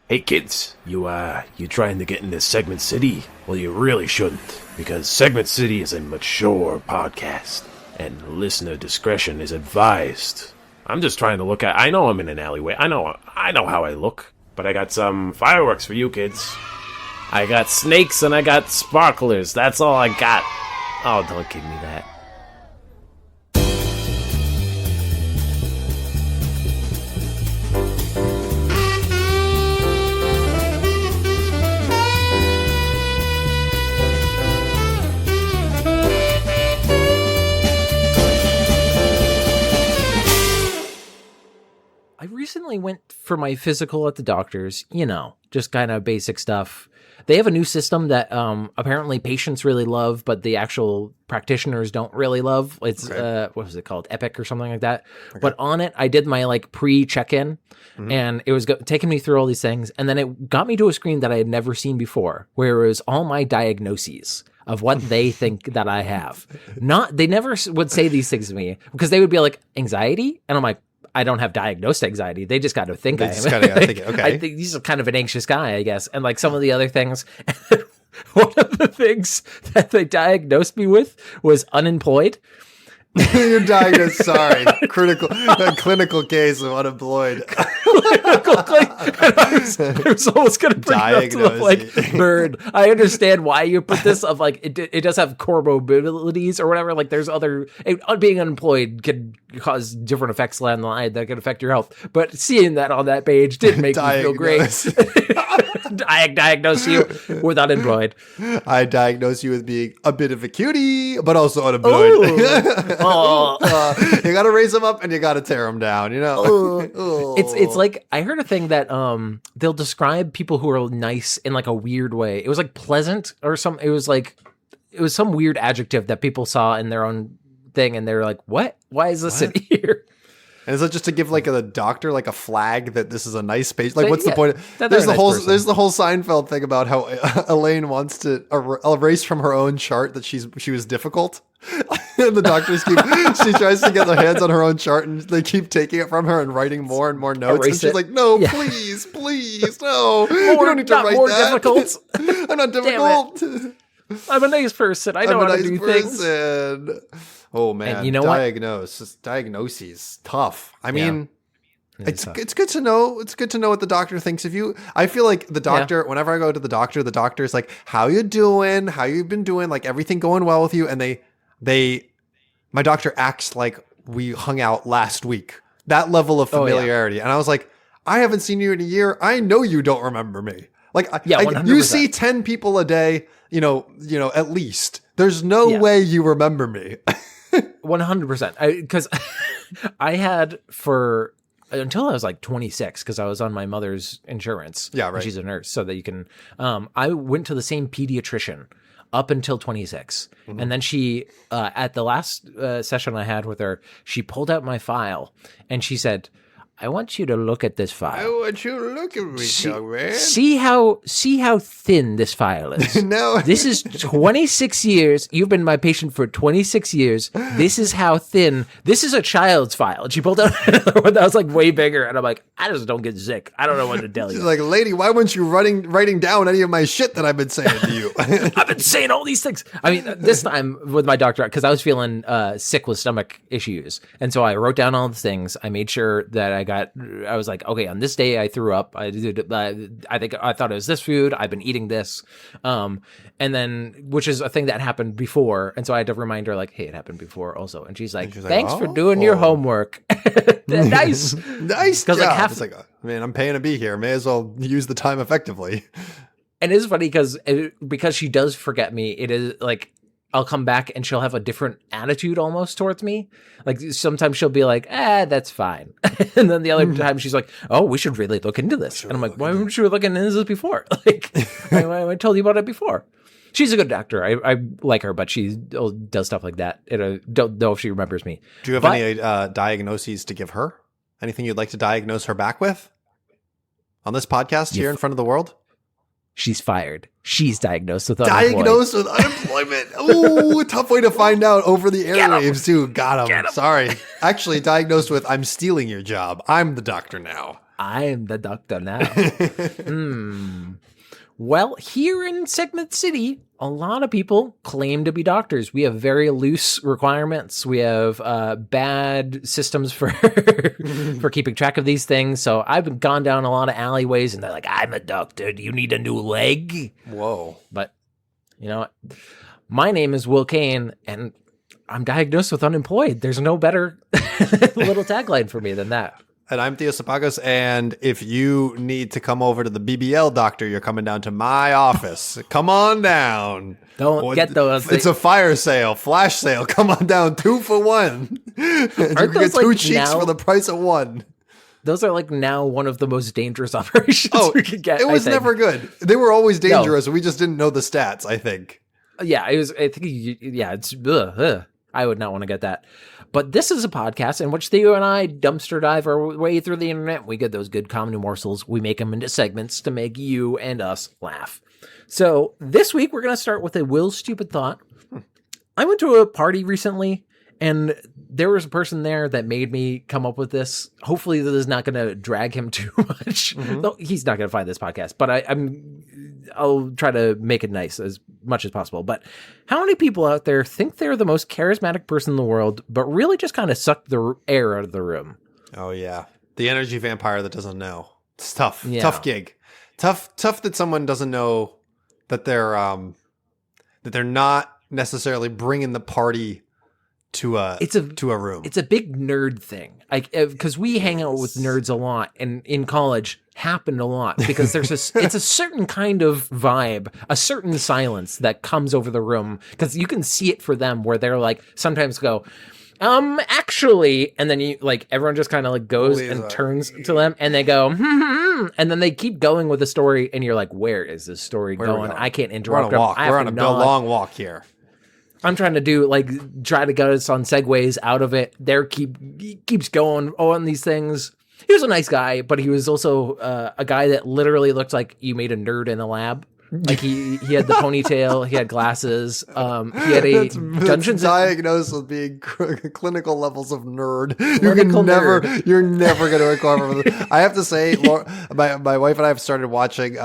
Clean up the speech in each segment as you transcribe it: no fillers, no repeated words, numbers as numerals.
Hey kids, you trying to get into Segment City? Well, you really shouldn't, because Segment City is a mature podcast, and listener discretion is advised. I'm just trying to look at... I know I'm in an alleyway. I know how I look, but I got some fireworks for you kids. I got snakes and I got sparklers. That's all I got. Oh, don't give me that. I recently went for my physical at the doctor's, just kind of basic stuff. They have a new system that apparently patients really love, but the actual practitioners don't really love. It's, what was it called? Epic or something like that. Okay. But on it, I did my pre-check-in, and it was taking me through all these things. And then it got me to a screen that I had never seen before, where it was all my diagnoses of what they think that I have. They never would say these things to me, because they would be like, anxiety? And I'm like, I don't have diagnosed anxiety. They just got to think I am. Okay. I think he's kind of an anxious guy, I guess. And some of the other things, one of the things that they diagnosed me with was unemployed. You're diagnosed, clinical case of unemployed. I was almost going to bring it up to bird. I understand why you put this of it does have comorbidities or whatever. There's being unemployed can cause different effects down the line that can affect your health. But seeing that on that page did make me feel great. I diagnose you with unemployed. I diagnose you with being a bit of a cutie, but also unemployed. You got to raise them up and you got to tear them down. It's like I heard a thing that they'll describe people who are nice in a weird way. It was pleasant or some. It was some weird adjective that people saw in their own thing, and they're like, "What? Why is this in here?" And is it just to give the doctor a flag that this is a nice space? What's the point? There's the whole Seinfeld thing about how Elaine wants to erase from her own chart that she was difficult. And the doctors she tries to get their hands on her own chart, and they keep taking it from her and writing more and more notes. And she's like, "No, please, no, you don't need to write more that. Difficult. I'm not difficult. I'm a nice person. I know how to do things." Oh man, and you know diagnoses tough. I mean, it's good to know. It's good to know what the doctor thinks of you. I feel like the doctor, whenever I go to the doctor is like, "How you doing? How you been doing? Everything going well with you?" And my doctor acts like we hung out last week. That level of familiarity. And I was like, "I haven't seen you in a year. I know you don't remember me." 100%. You see 10 people a day, at least. There's no way you remember me. 100%. Because I had until I was 26, because I was on my mother's insurance. Yeah, right. She's a nurse, so that you can. I went to the same pediatrician up until 26, and then she, at the last session I had with her, she pulled out my file and she said, "I want you to look at this file. I want you to look at me, young man. See how thin this file is. No. This is 26 years. You've been my patient for 26 years. This is how thin. This is a child's file." And she pulled out another one that was way bigger. And I'm like, I just don't get sick. I don't know what to tell you. She's like, "Lady, why weren't you writing down any of my shit that I've been saying to you?" I've been saying all these things. I mean, this time with my doctor, because I was feeling sick with stomach issues. And so I wrote down all the things. I made sure that I was like, okay, on this day I threw up. I thought it was this food. I've been eating this. And then, which is a thing that happened before. And so I had to remind her hey, it happened before also. And she's like, "Thanks for doing your homework." Nice. Nice job. It's man, I'm paying to be here. May as well use the time effectively. And it's funny because she does forget me. It is I'll come back and she'll have a different attitude almost towards me. Sometimes she'll be like, "That's fine." And then the other time she's like, "Oh, we should really look into this." And I'm like, "Why weren't you looking into this before?" I told you about it before. She's a good doctor. I like her, but she does stuff like that. I don't know if she remembers me. Do you have any diagnoses to give her? Anything you'd like to diagnose her back with? On this podcast here in front of the world? She's fired. She's diagnosed with unemployment. Diagnosed with unemployment. Ooh, tough way to find out over the airwaves, too. Got him. Sorry. Actually, diagnosed with, "I'm stealing your job. I'm the doctor now." I'm the doctor now. Well, here in Segment City, a lot of people claim to be doctors. We have very loose requirements. We have bad systems for for keeping track of these things. So I've gone down a lot of alleyways, and they're like, "I'm a doctor. Do you need a new leg?" Whoa! But you know what? My name is Will Kane, and I'm diagnosed with unemployed. There's no better little tagline for me than that. And I'm Theo Sapagos, and if you need to come over to the BBL doctor, you're coming down to my office. Come on down. Don't get those. It's a fire sale, flash sale. Come on down, 2 for 1. You can get two cheeks for the price of one. Those are like now one of the most dangerous operations we could get. It was never good. They were always dangerous. No. We just didn't know the stats, I think. Yeah, it was. I think. Yeah, it's. I would not want to get that. But this is a podcast in which Theo and I dumpster dive our way through the internet. We get those good comedy morsels. We make them into segments to make you and us laugh. So this week, we're going to start with a Will Stupid Thought. I went to a party recently, and there was a person there that made me come up with this. Hopefully, this is not going to drag him too much. Though he's not going to find this podcast, but I'll try to make it nice as much as possible. But how many people out there think they're the most charismatic person in the world, but really just kind of suck the air out of the room? Oh, yeah. The energy vampire that doesn't know. It's tough. Yeah. Tough gig. Tough that someone doesn't know that they're not necessarily bringing the party to a room. It's a big nerd thing. Because we hang out with nerds a lot, and in college happened a lot because it's a certain kind of vibe, a certain silence that comes over the room because you can see it for them where they're like sometimes go, actually, and then you like everyone just kind of like goes and turns to them and they go, and then they keep going with the story and you're like, where is this story going? I can't interrupt. We're on a long walk here. I'm trying to try to get us on segues out of it. Keeps going on these things. He was a nice guy, but he was also a guy that literally looked like you made a nerd in a lab. Like he had the ponytail, he had glasses. He had a Dungeons diagnosed with being clinical levels of nerd. You're never going to recover. I have to say, my wife and I have started watching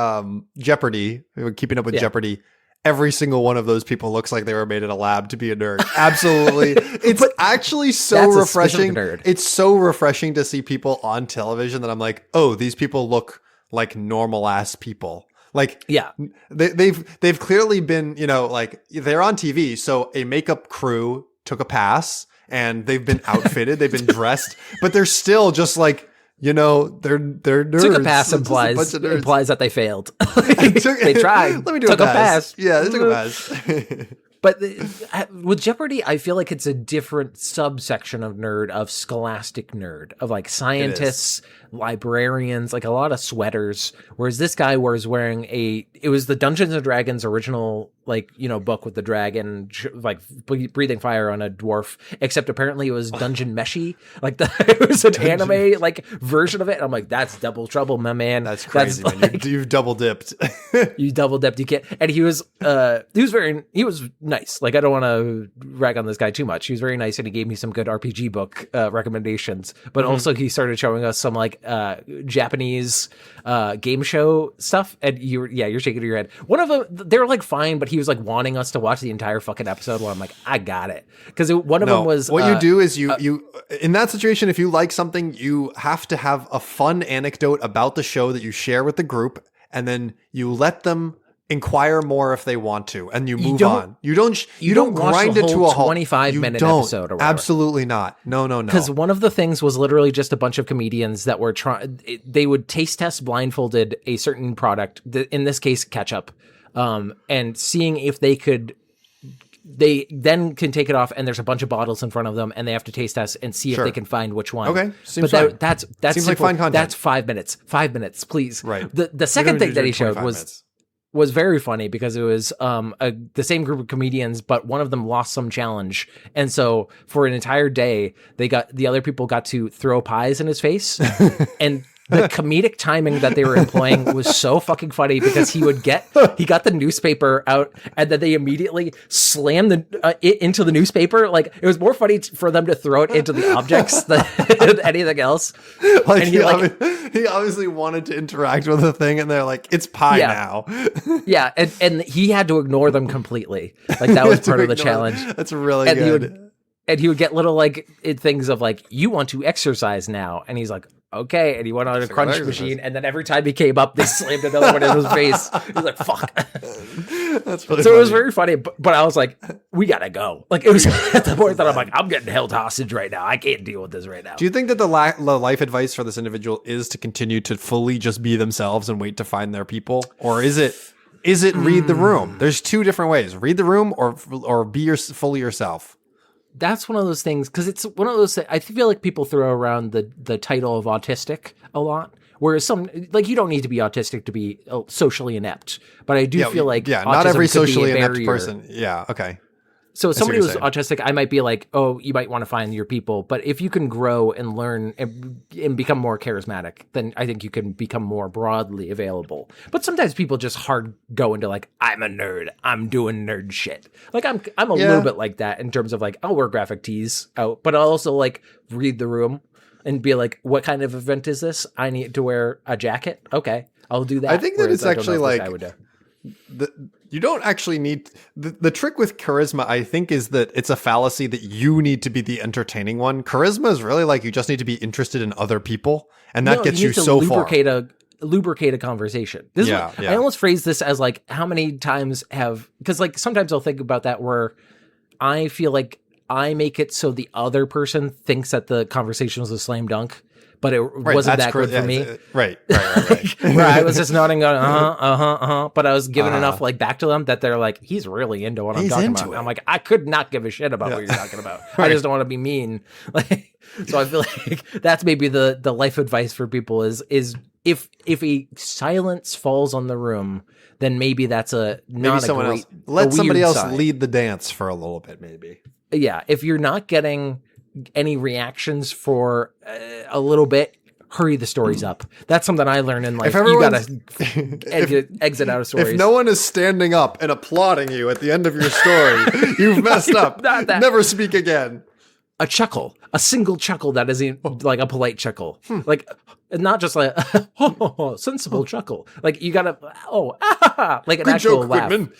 Jeopardy. We were keeping up with Jeopardy. Every single one of those people looks like they were made in a lab to be a nerd. Absolutely. It's actually so refreshing. It's so refreshing to see people on television that I'm like, oh, these people look like normal ass people. Like, yeah, they've clearly been, like they're on TV. So a makeup crew took a pass and they've been outfitted, they've been dressed, but they're still just like, they're nerds. Took a pass implies that they failed. They tried. Let me do a pass. Yeah, they took a pass. But with Jeopardy, I feel like it's a different subsection of nerd, of scholastic nerd, of like scientists, librarians, like a lot of sweaters. Whereas this guy was wearing it was the Dungeons and Dragons original, book with the dragon, like breathing fire on a dwarf, except apparently it was dungeon meshy. Like it was an anime like version of it. And I'm like, that's double trouble, my man. That's crazy, man. You've double dipped. You double dipped. You can't. And he was nice. Like, I don't want to rag on this guy too much. He was very nice, and he gave me some good RPG book recommendations. But also, he started showing us some Japanese game show stuff. And you're shaking your head. One of them, they were like fine, but he was like wanting us to watch the entire fucking episode. While I'm like, I got it, because one of them was what you do is you in that situation, if you like something, you have to have a fun anecdote about the show that you share with the group, and then you let them inquire more if they want to, and you move on. You don't grind it to a whole 25-minute episode or whatever. Absolutely not. No. Because one of the things was literally just a bunch of comedians that were they would taste test blindfolded a certain product, in this case ketchup, and seeing if they then can take it off, and there's a bunch of bottles in front of them, and they have to taste test and see if they can find which one. Okay, seems fine. That's seems like fine content. That's 5 minutes. 5 minutes, please. Right. The second thing that he showed was very funny because it was the same group of comedians, but one of them lost some challenge. And so for an entire day, the other people got to throw pies in his face. And the comedic timing that they were employing was so fucking funny because he got the newspaper out and then they immediately slammed it into the newspaper. Like, it was more funny for them to throw it into the objects than anything else. Like, he obviously wanted to interact with the thing, and they're like, it's pie now. Yeah, and he had to ignore them completely. Like, that was part of the challenge. That's really good. And he would get little like things of like, you want to exercise now. And he's like, okay. And he went on a crunch machine. And then every time he came up, they slammed another one in his face. He's like, fuck. That's really so funny. It was very funny. But I was like, we got to go. Like, it was at the point that I'm like, I'm getting held hostage right now. I can't deal with this right now. Do you think that the life advice for this individual is to continue to fully just be themselves and wait to find their people? Or is it read the room? There's two different ways. Read the room or be fully yourself. That's one of those things, because it's one of those, I feel like people throw around the title of autistic a lot, whereas like, you don't need to be autistic to be socially inept, but I do feel like not every socially inept person. Yeah, okay. So somebody who's autistic, I might be like, oh, you might want to find your people. But if you can grow and learn and become more charismatic, then I think you can become more broadly available. But sometimes people just hard go into like, I'm a nerd. I'm doing nerd shit. Like, I'm a little bit like that in terms of like, I'll wear graphic tees out, but I'll also like read the room and be like, what kind of event is this? I need to wear a jacket. Okay, I'll do that. I think that it's actually like, you don't actually need the trick with charisma. I think is that it's a fallacy that you need to be the entertaining one. Charisma is really like, you just need to be interested in other people, and that gets you so far. Lubricate a conversation. I almost phrase this as like, how many times because like sometimes I'll think about that where I feel like I make it so the other person thinks that the conversation was a slam dunk, but it wasn't that good for me. Right. Where I was just nodding, going, but I was giving enough like back to them that they're like, he's really into what I'm talking about. I'm like, I could not give a shit about what you're talking about. I just don't want to be mean. Like, so I feel like that's maybe the life advice for people is if a silence falls on the room, then maybe that's let somebody else lead the dance for a little bit, maybe. Yeah, if you're not getting any reactions for a little bit, hurry the stories up. That's something I learned in life. You gotta exit out of stories. If no one is standing up and applauding you at the end of your story, you've messed up. Never speak again. A chuckle, a single chuckle that isn't like a polite chuckle, like not just like sensible chuckle. Like, you gotta like an good actual joke, laugh. Whitman.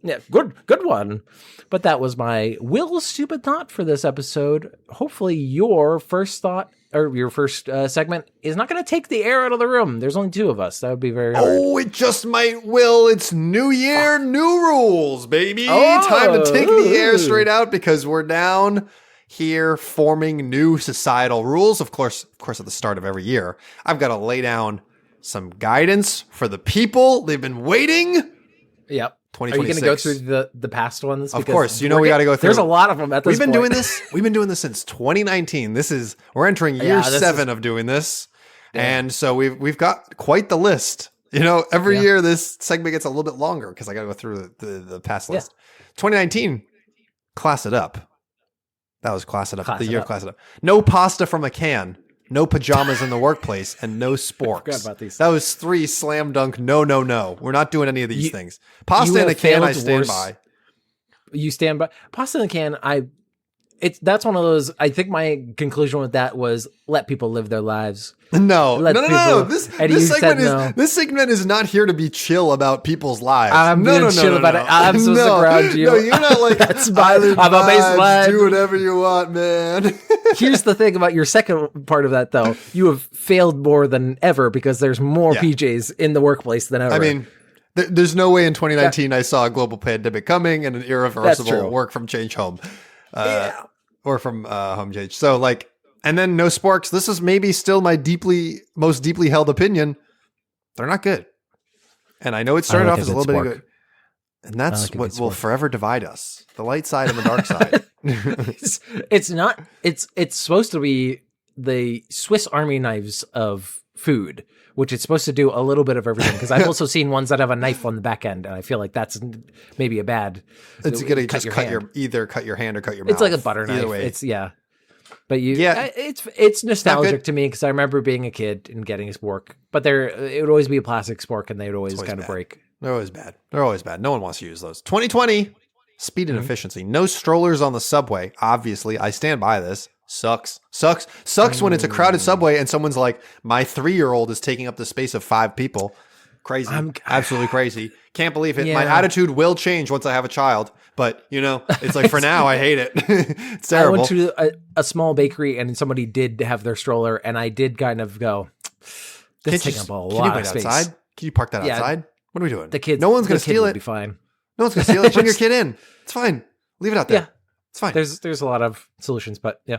Yeah, good one. But that was my stupid thought for this episode. Hopefully your first thought or your first segment is not going to take the air out of the room. There's only two of us. That would be very hard. Oh, it just might will. It's new year, new rules, baby. Time to take the air straight out because we're down here forming new societal rules. Of course, at the start of every year, I've got to lay down some guidance for the people. They've been waiting. Yep. Are you going to go through the past ones? Of course. We got to go through. There's a lot of them at this point. We've been doing this since 2019. We're entering year 7 of doing this. Yeah. And so we've got quite the list. Every year this segment gets a little bit longer because I got to go through the past list. 2019, class it up. That was class it up. Class it up. No pasta from a can. No pajamas in the workplace, and no sporks. Forgot about these. That was 3 slam dunk. No. We're not doing any of these things. Pasta in a can, I stand by. You stand by pasta in a can. That's one of those. I think my conclusion with that was let people live their lives. No. This segment is not here to be chill about people's lives. I'm chill about it. I'm supposed to ground you. No, you're not like that's my. I'm a baseline. Do whatever you want, man. Here's the thing about your second part of that, though. You have failed more than ever because there's more PJs in the workplace than ever. I mean, there's no way in 2019 I saw a global pandemic coming and an irreversible work from change home. Or from home change. So like, and then no sporks. This is maybe still my most deeply held opinion. They're not good. And I know it started off as a little bit good. And that's what will forever divide us. The light side and the dark side. It's not, it's supposed to be the Swiss Army knives of food, which it's supposed to do a little bit of everything. Because I've also seen ones that have a knife on the back end, and I feel like that's maybe a bad. It's gonna just either cut your hand or cut your mouth. It's like a butter knife. Either way. It's But it's nostalgic to me because I remember being a kid and getting a spork. But it would always be a plastic spork, and they would always kind of break. They're always bad. They're always bad. No one wants to use those. 2020, speed and efficiency. No strollers on the subway. Obviously, I stand by this. Sucks when it's a crowded subway and someone's like, my 3-year-old is taking up the space of 5 people. Crazy. Absolutely crazy. Can't believe it. Yeah. My attitude will change once I have a child. But, it's like for now, I hate it. It's terrible. I went to a small bakery and somebody did have their stroller and I did kind of go, this is taking up a lot of space. Outside? Can you park that outside? What are we doing? The kids. No one's going to steal it. Be fine. No one's going to steal it. Bring your kid in. It's fine. Leave it out there. Yeah. It's fine. There's a lot of solutions, but yeah.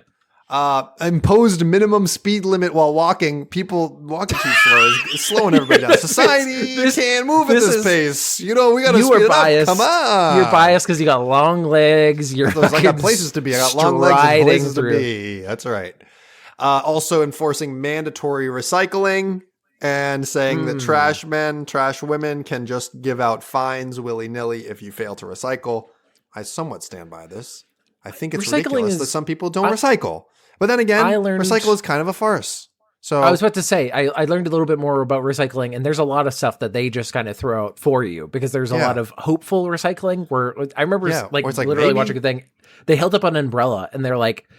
Imposed minimum speed limit while walking. People walking too slow is slowing everybody down. Society can't move at this pace. We got to speed it up. Come on. You're biased because you got long legs. I got places to be. I got long legs and places to be. That's right. Also enforcing mandatory recycling and saying that trash men, trash women can just give out fines willy-nilly if you fail to recycle. I somewhat stand by this. I think it's ridiculous that some people don't recycle. But then again, recycle is kind of a farce. So I was about to say, I learned a little bit more about recycling, and there's a lot of stuff that they just kind of throw out for you because there's a lot of hopeful recycling where I remember literally watching a thing. They held up an umbrella and they're like,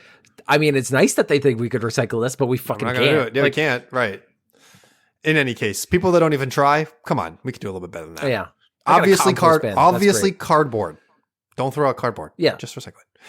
I mean, it's nice that they think we could recycle this, but we fucking can't. Do it. Yeah, we can't. Right. In any case, people that don't even try, come on, we can do a little bit better than that. Yeah. Obviously, cardboard. Don't throw out cardboard. Yeah. Just recycle it.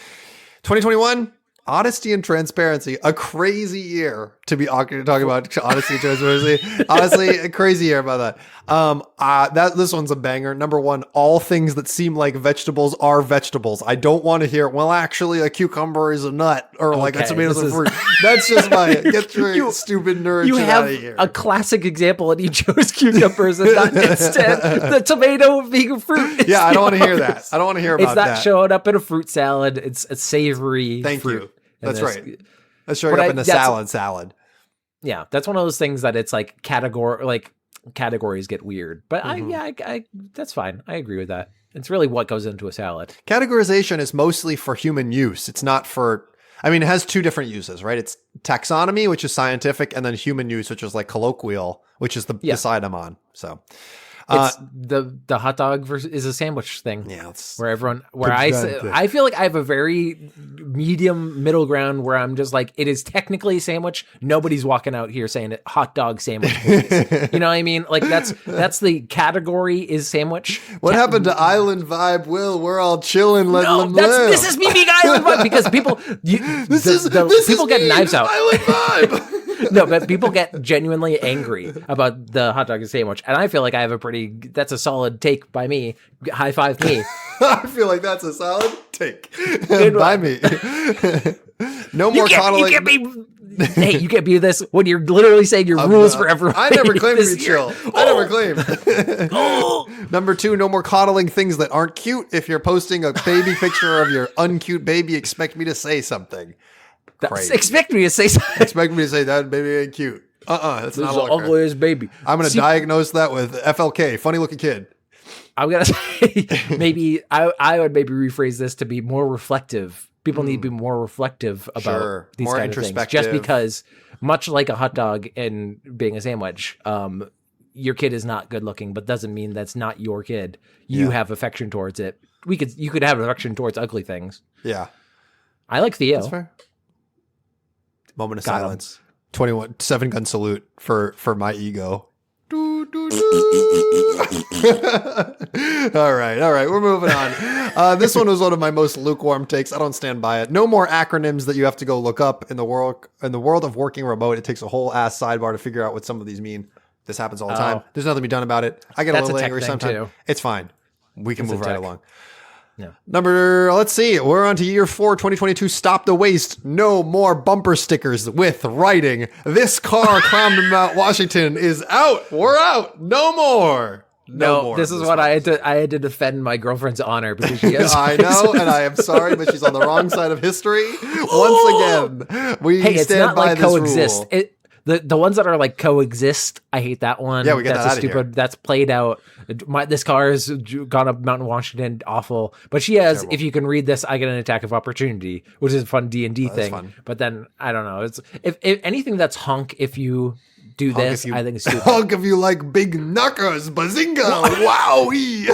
2021. Honesty and transparency, a crazy year to be talking about honesty and transparency. Honestly, a crazy year about that. This one's a banger. Number 1, all things that seem like vegetables are vegetables. I don't want to hear, well, actually, a cucumber is a nut or like a tomato is a fruit. That's just get your stupid nerd shit out of here. You have a classic example and you chose cucumbers and not instead the tomato being a fruit. Yeah, I don't want to hear that. I don't want to hear about that. It's not showing up in a fruit salad. It's a savory Thank fruit. You. That's right. That's showing up in a salad. Yeah, that's one of those things that it's like categories get weird. But I that's fine. I agree with that. It's really what goes into a salad. Categorization is mostly for human use. It's not for, it has 2 different uses, right? It's taxonomy, which is scientific, and then human use, which is like colloquial, which is the side I'm on. So it's the hot dog is a sandwich thing. Yeah, where I feel like I have a very medium middle ground where I'm just like, it is technically a sandwich. Nobody's walking out here saying it hot dog sandwich. You know what I mean? Like that's the category is sandwich. What happened to Island Vibe? Will, we're all chilling. Let them live. This is me being Island Vibe because people people get knives out. Island Vibe. No, but people get genuinely angry about the hot dog sandwich. And I feel like I have that's a solid take by me. High five me. I feel like that's a solid take by me. No more coddling. You can't be this when you're literally saying your rules for everyone. I never claimed to be chill. I never claimed. Number 2, no more coddling things that aren't cute. If you're posting a baby picture of your uncute baby, expect me to say something. Expect me to say something. Expect me to say that baby ain't cute. That's not the ugliest baby. I'm going to diagnose that with FLK, funny looking kid. I'm going to say maybe I would maybe rephrase this to be more reflective. People need to be more reflective about these more kind of things. Just because, much like a hot dog and being a sandwich, your kid is not good looking, but doesn't mean that's not your kid. You have affection towards it. You could have affection towards ugly things. Yeah. I like Theo. That's fair. Moment of silence. 21 7-gun salute for my ego. All right. We're moving on. This one was one of my most lukewarm takes. I don't stand by it. No more acronyms that you have to go look up in the world of working remote. It takes a whole ass sidebar to figure out what some of these mean. This happens all the time. There's nothing to be done about it. I get a little angry sometimes. It's fine. We can move right along. Yeah. Let's see. We're on to year 4, 2022. Stop the waste. No more bumper stickers with writing. This car climbed Mount Washington is out. We're out. No more. No more. This is what I had to defend my girlfriend's honor because she has. I know, and I am sorry, but she's on the wrong side of history. Once again, we stand by this rule. The ones that are like coexist, I hate that one. Yeah, we get that's that out of here. That's played out. This car has gone up Mountain Washington, awful. But she has, Terrible. if you can read this, I get an attack of opportunity, which is a fun D&D thing. fun. But then I don't know. It's if anything that's honk. If you do this, I think it's stupid. Honk if you like big knuckers, bazinga, wowee.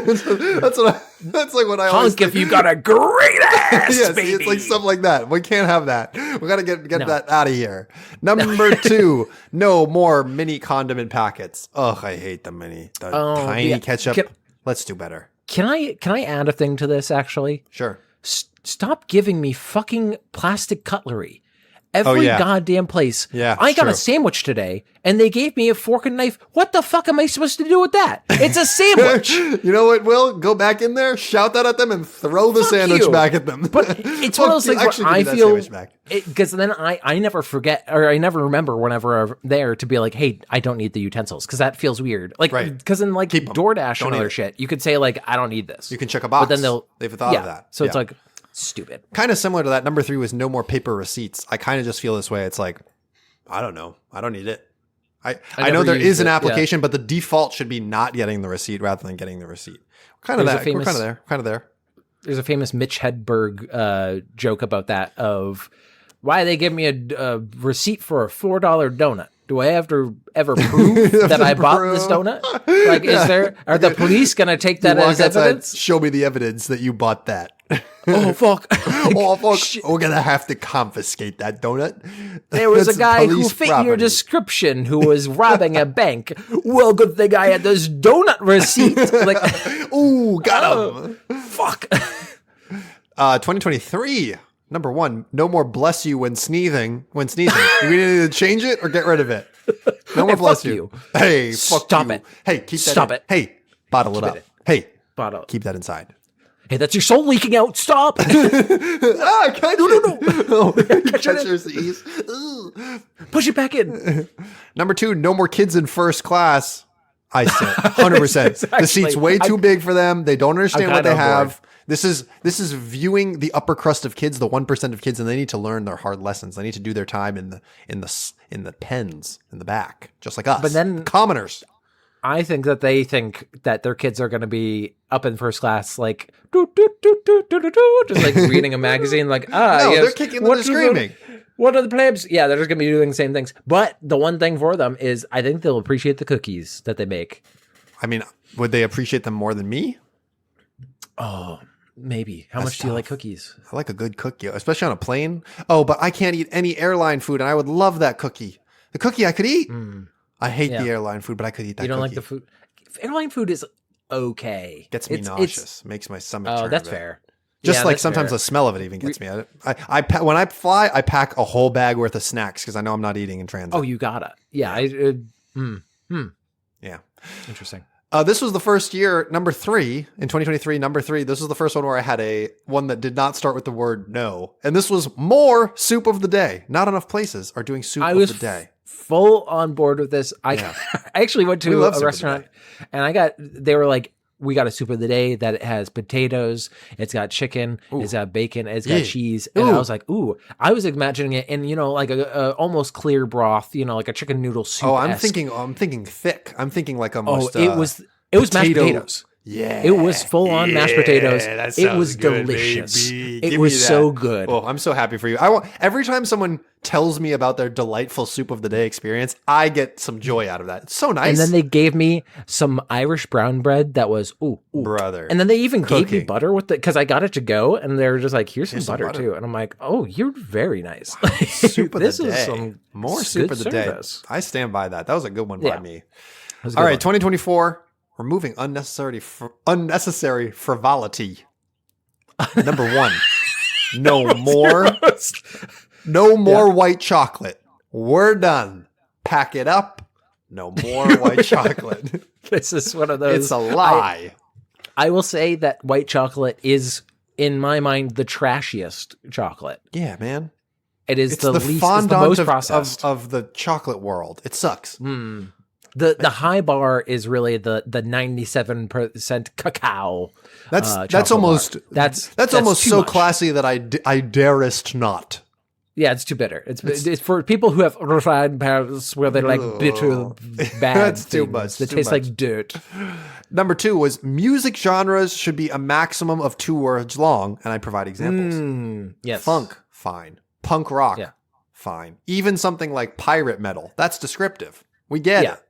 That's like what I always Honk if you got a great ass, yeah, baby. see, it's like something like that. We can't have that. We got to get that out of here. Number 2, no more mini condiment packets. Ugh, I hate the tiny ketchup. Let's do better. Can I add a thing to this, actually? Sure. Stop giving me fucking plastic cutlery. Every goddamn place. Yeah, I got true. a sandwich today, and they gave me a fork and knife. What the fuck am I supposed to do with that? It's a sandwich. You know what, Will? Go back in there, shout that at them, and throw the sandwich back at them. But it's one of those things where I feel... Because then I never forget, or I never remember whenever I'm there to be like, hey, I don't need the utensils, because that feels weird. Like, because in like DoorDash and other shit, you could say like, I don't need this. You can check a box. But then they've thought of that. So it's like... stupid. Kind of similar to that. Number 3 was no more paper receipts. I kind of just feel this way. It's like, I don't know. I don't need it. I know there is an application, but the default should be not getting the receipt rather than getting the receipt. We're kind of there. There's a famous Mitch Hedberg joke about that of why they give me a receipt for a $4 donut. Do I have to ever prove that I bought this donut? Like, are the police going to take that as evidence? Show me the evidence that you bought that. Oh, fuck. Oh, fuck. We're going to have to confiscate that donut. There was a guy who fit your description who was robbing a bank. Well, good thing I had this donut receipt. Like, ooh, got him. Fuck. 2023. Number 1, no more bless you when sneezing. Do we need to change it or get rid of it? No more bless you. Hey, fuck Stop you. it. Hey, keep that Stop in. it. Hey, bottle it up. Hey, bottle. Keep that inside. Hey, that's your soul leaking out. Stop. Catch your sneeze. Push it back in. Number 2, no more kids in first class. I said 100%. The seat's way too big for them. They don't understand what they have. This is viewing the upper crust of kids, the 1% of kids, and they need to learn their hard lessons. They need to do their time in the pens in the back, just like us. But then commoners. I think that they think that their kids are going to be up in first class, like just like reading a magazine, like no, they're kicking them and screaming. What are the plebs? Yeah, they're just going to be doing the same things. But the one thing for them is, I think they'll appreciate the cookies that they make. I mean, would they appreciate them more than me? Oh, maybe. How much do you like cookies? I like a good cookie, especially on a plane. Oh, but I can't eat any airline food, and I would love that cookie. The cookie I could eat. I hate the airline food, but I could eat that cookie. You don't like the food? Airline food is okay. Gets me nauseous. Makes my stomach turn. Oh, that's fair. Just like sometimes the smell of it even gets me. When I fly, I pack a whole bag worth of snacks because I know I'm not eating in transit. Oh, you gotta. Yeah. Yeah. Interesting. This was the first year, number 3, in 2023, number 3. This was the first one where I had one that did not start with the word no. And this was more soup of the day. Not enough places are doing soup of the day. Full on board with this. I actually went to a restaurant and they were like, we got a soup of the day that it has potatoes, it's got chicken, it's got bacon, it's got cheese. And I was like, ooh, I was imagining it in, like a almost clear broth, like a chicken noodle soup. Oh, I'm thinking thick. I'm thinking like almost it was mashed potatoes. Yeah. It was full on mashed potatoes. It was delicious. It was so good. Oh, I'm so happy for you. Every time someone tells me about their delightful soup of the day experience, I get some joy out of that. It's so nice. And then they gave me some Irish brown bread that was brother. And then they even gave me butter with it because I got it to go, and they were just like, "Here's some butter too." And I'm like, "Oh, you're very nice." Soup of the day. Is some more soup of the service. day. I stand by that. That was a good one by me. All right, 2024. Removing unnecessary frivolity. Number 1, no more white chocolate. We're done. Pack it up. No more white chocolate. This is one of those. It's a lie. I will say that white chocolate is, in my mind, the trashiest chocolate. Yeah, man. It is the least, fondant it's the most processed of the chocolate world. It sucks. The high bar is really the 97% cacao. That's almost bar. That's almost too so much. classy that I darest not. Yeah, it's too bitter. It's for people who have refined palates where they like bitter, bad That's things. too much. They taste like dirt. Number 2 was music genres should be a maximum of 2 words long, and I provide examples. Yes. Funk, fine. Punk rock, fine. Even something like pirate metal, that's descriptive. We get it.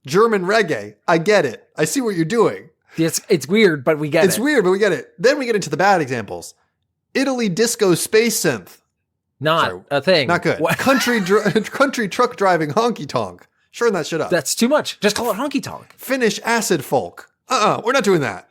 German reggae, I get it. I see what you're doing. It's weird, but we get it. It's weird, but we get it. Then we get into the bad examples. Italy disco space synth. Not a thing. Not good. Country truck driving honky tonk. Shorten that shit up. That's too much. Just call it honky tonk. Finnish acid folk. We're not doing that.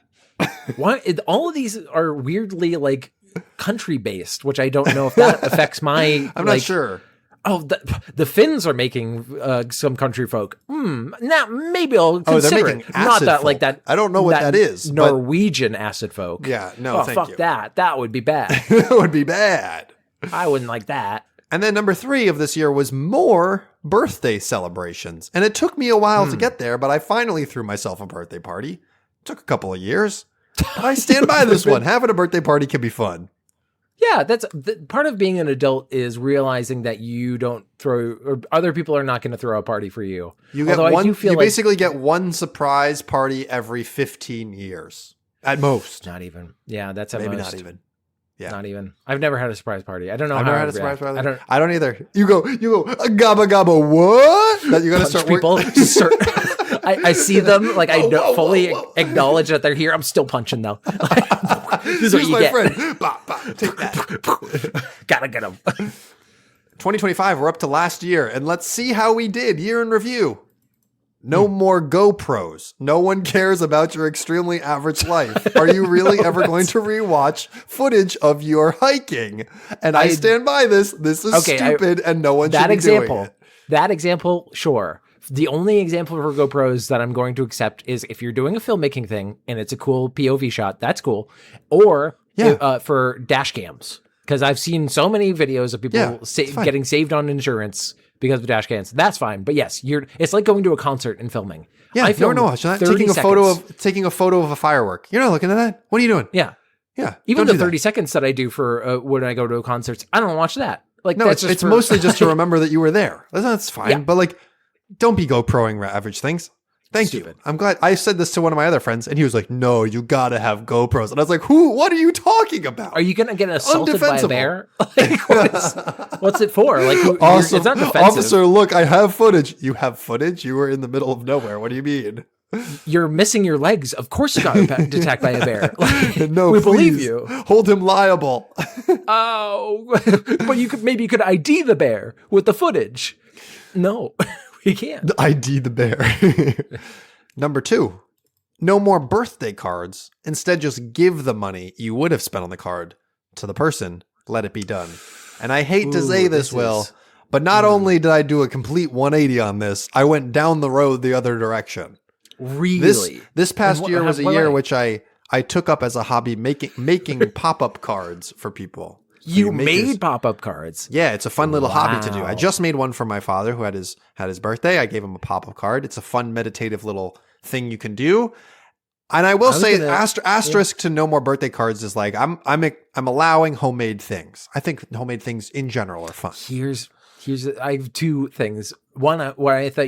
What? All of these are weirdly like country based, which I don't know if that affects my. I'm not sure. Oh, the Finns are making some country folk. Now maybe I'll consider they're making it. Not that folk. like that. I don't know what that is. Norwegian acid folk. Yeah, no, thank you. Fuck that. That would be bad. That would be bad. I wouldn't like that. And then number 3 of this year was more birthday celebrations. And it took me a while to get there, but I finally threw myself a birthday party. It took a couple of years. But I stand by this one. Having a birthday party can be fun. Yeah, that's part of being an adult is realizing that you don't throw, or other people are not going to throw a party for you. You get basically get one surprise party every 15 years at most. Not even. Yeah, that's at maybe most. not even. Yeah, not even. I've never had a surprise party. I don't know. I've how never had I'd a surprise react. party. I don't either. You go. Gabba gabba. What? That you got to start people. I see them like I don't fully acknowledge that they're here. I'm still punching though. This is what you get. Friend. Bah, bah, take that. Gotta get them. 2025. We're up to last year, and let's see how we did. Year in review. No more GoPros. No one cares about your extremely average life. Are you really ever going to rewatch footage of your hiking? And I stand by this. This is stupid, and no one should be doing it. That example, sure. The only example for GoPros that I'm going to accept is if you're doing a filmmaking thing and it's a cool POV shot, that's cool. Or for dash cams. Because I've seen so many videos of people getting saved on insurance because of dash cams. That's fine. But yes, it's like going to a concert and filming. Yeah, taking a photo of a firework. You're not looking at that. What are you doing? Yeah. Yeah. Even the 30 seconds that I do for when I go to concerts, I don't watch that. Like, no, it's mostly just to remember that you were there. That's fine. Yeah. But like, don't be GoProing average things. Thank you. I'm glad. I said this to one of my other friends, and he was like, "No, you gotta have GoPros." And I was like, "Who? What are you talking about? Are you gonna get assaulted by a bear? Like, what's it for? Like, awesome. It's not defensive. Officer, look, I have footage. You have footage? You were in the middle of nowhere. What do you mean? You're missing your legs. Of course, you got attacked by a bear. Like, no, we believe you. Hold him liable. Oh, but you could ID the bear with the footage. No. We can't. ID the bear. Number 2, no more birthday cards. Instead, just give the money you would have spent on the card to the person. Let it be done. And I hate to say this, Will, but not only did I do a complete 180 on this, I went down the road the other direction. Really? This past year was a year which I took up as a hobby, making pop-up cards for people. You made pop-up cards? Yeah, it's a fun little hobby to do. I just made one for my father who had his birthday. I gave him a pop-up card. It's a fun meditative little thing you can do. And I will say asterisk to no more birthday cards is like I'm allowing homemade things. I think homemade things in general are fun. I have 2 things. One, where I thought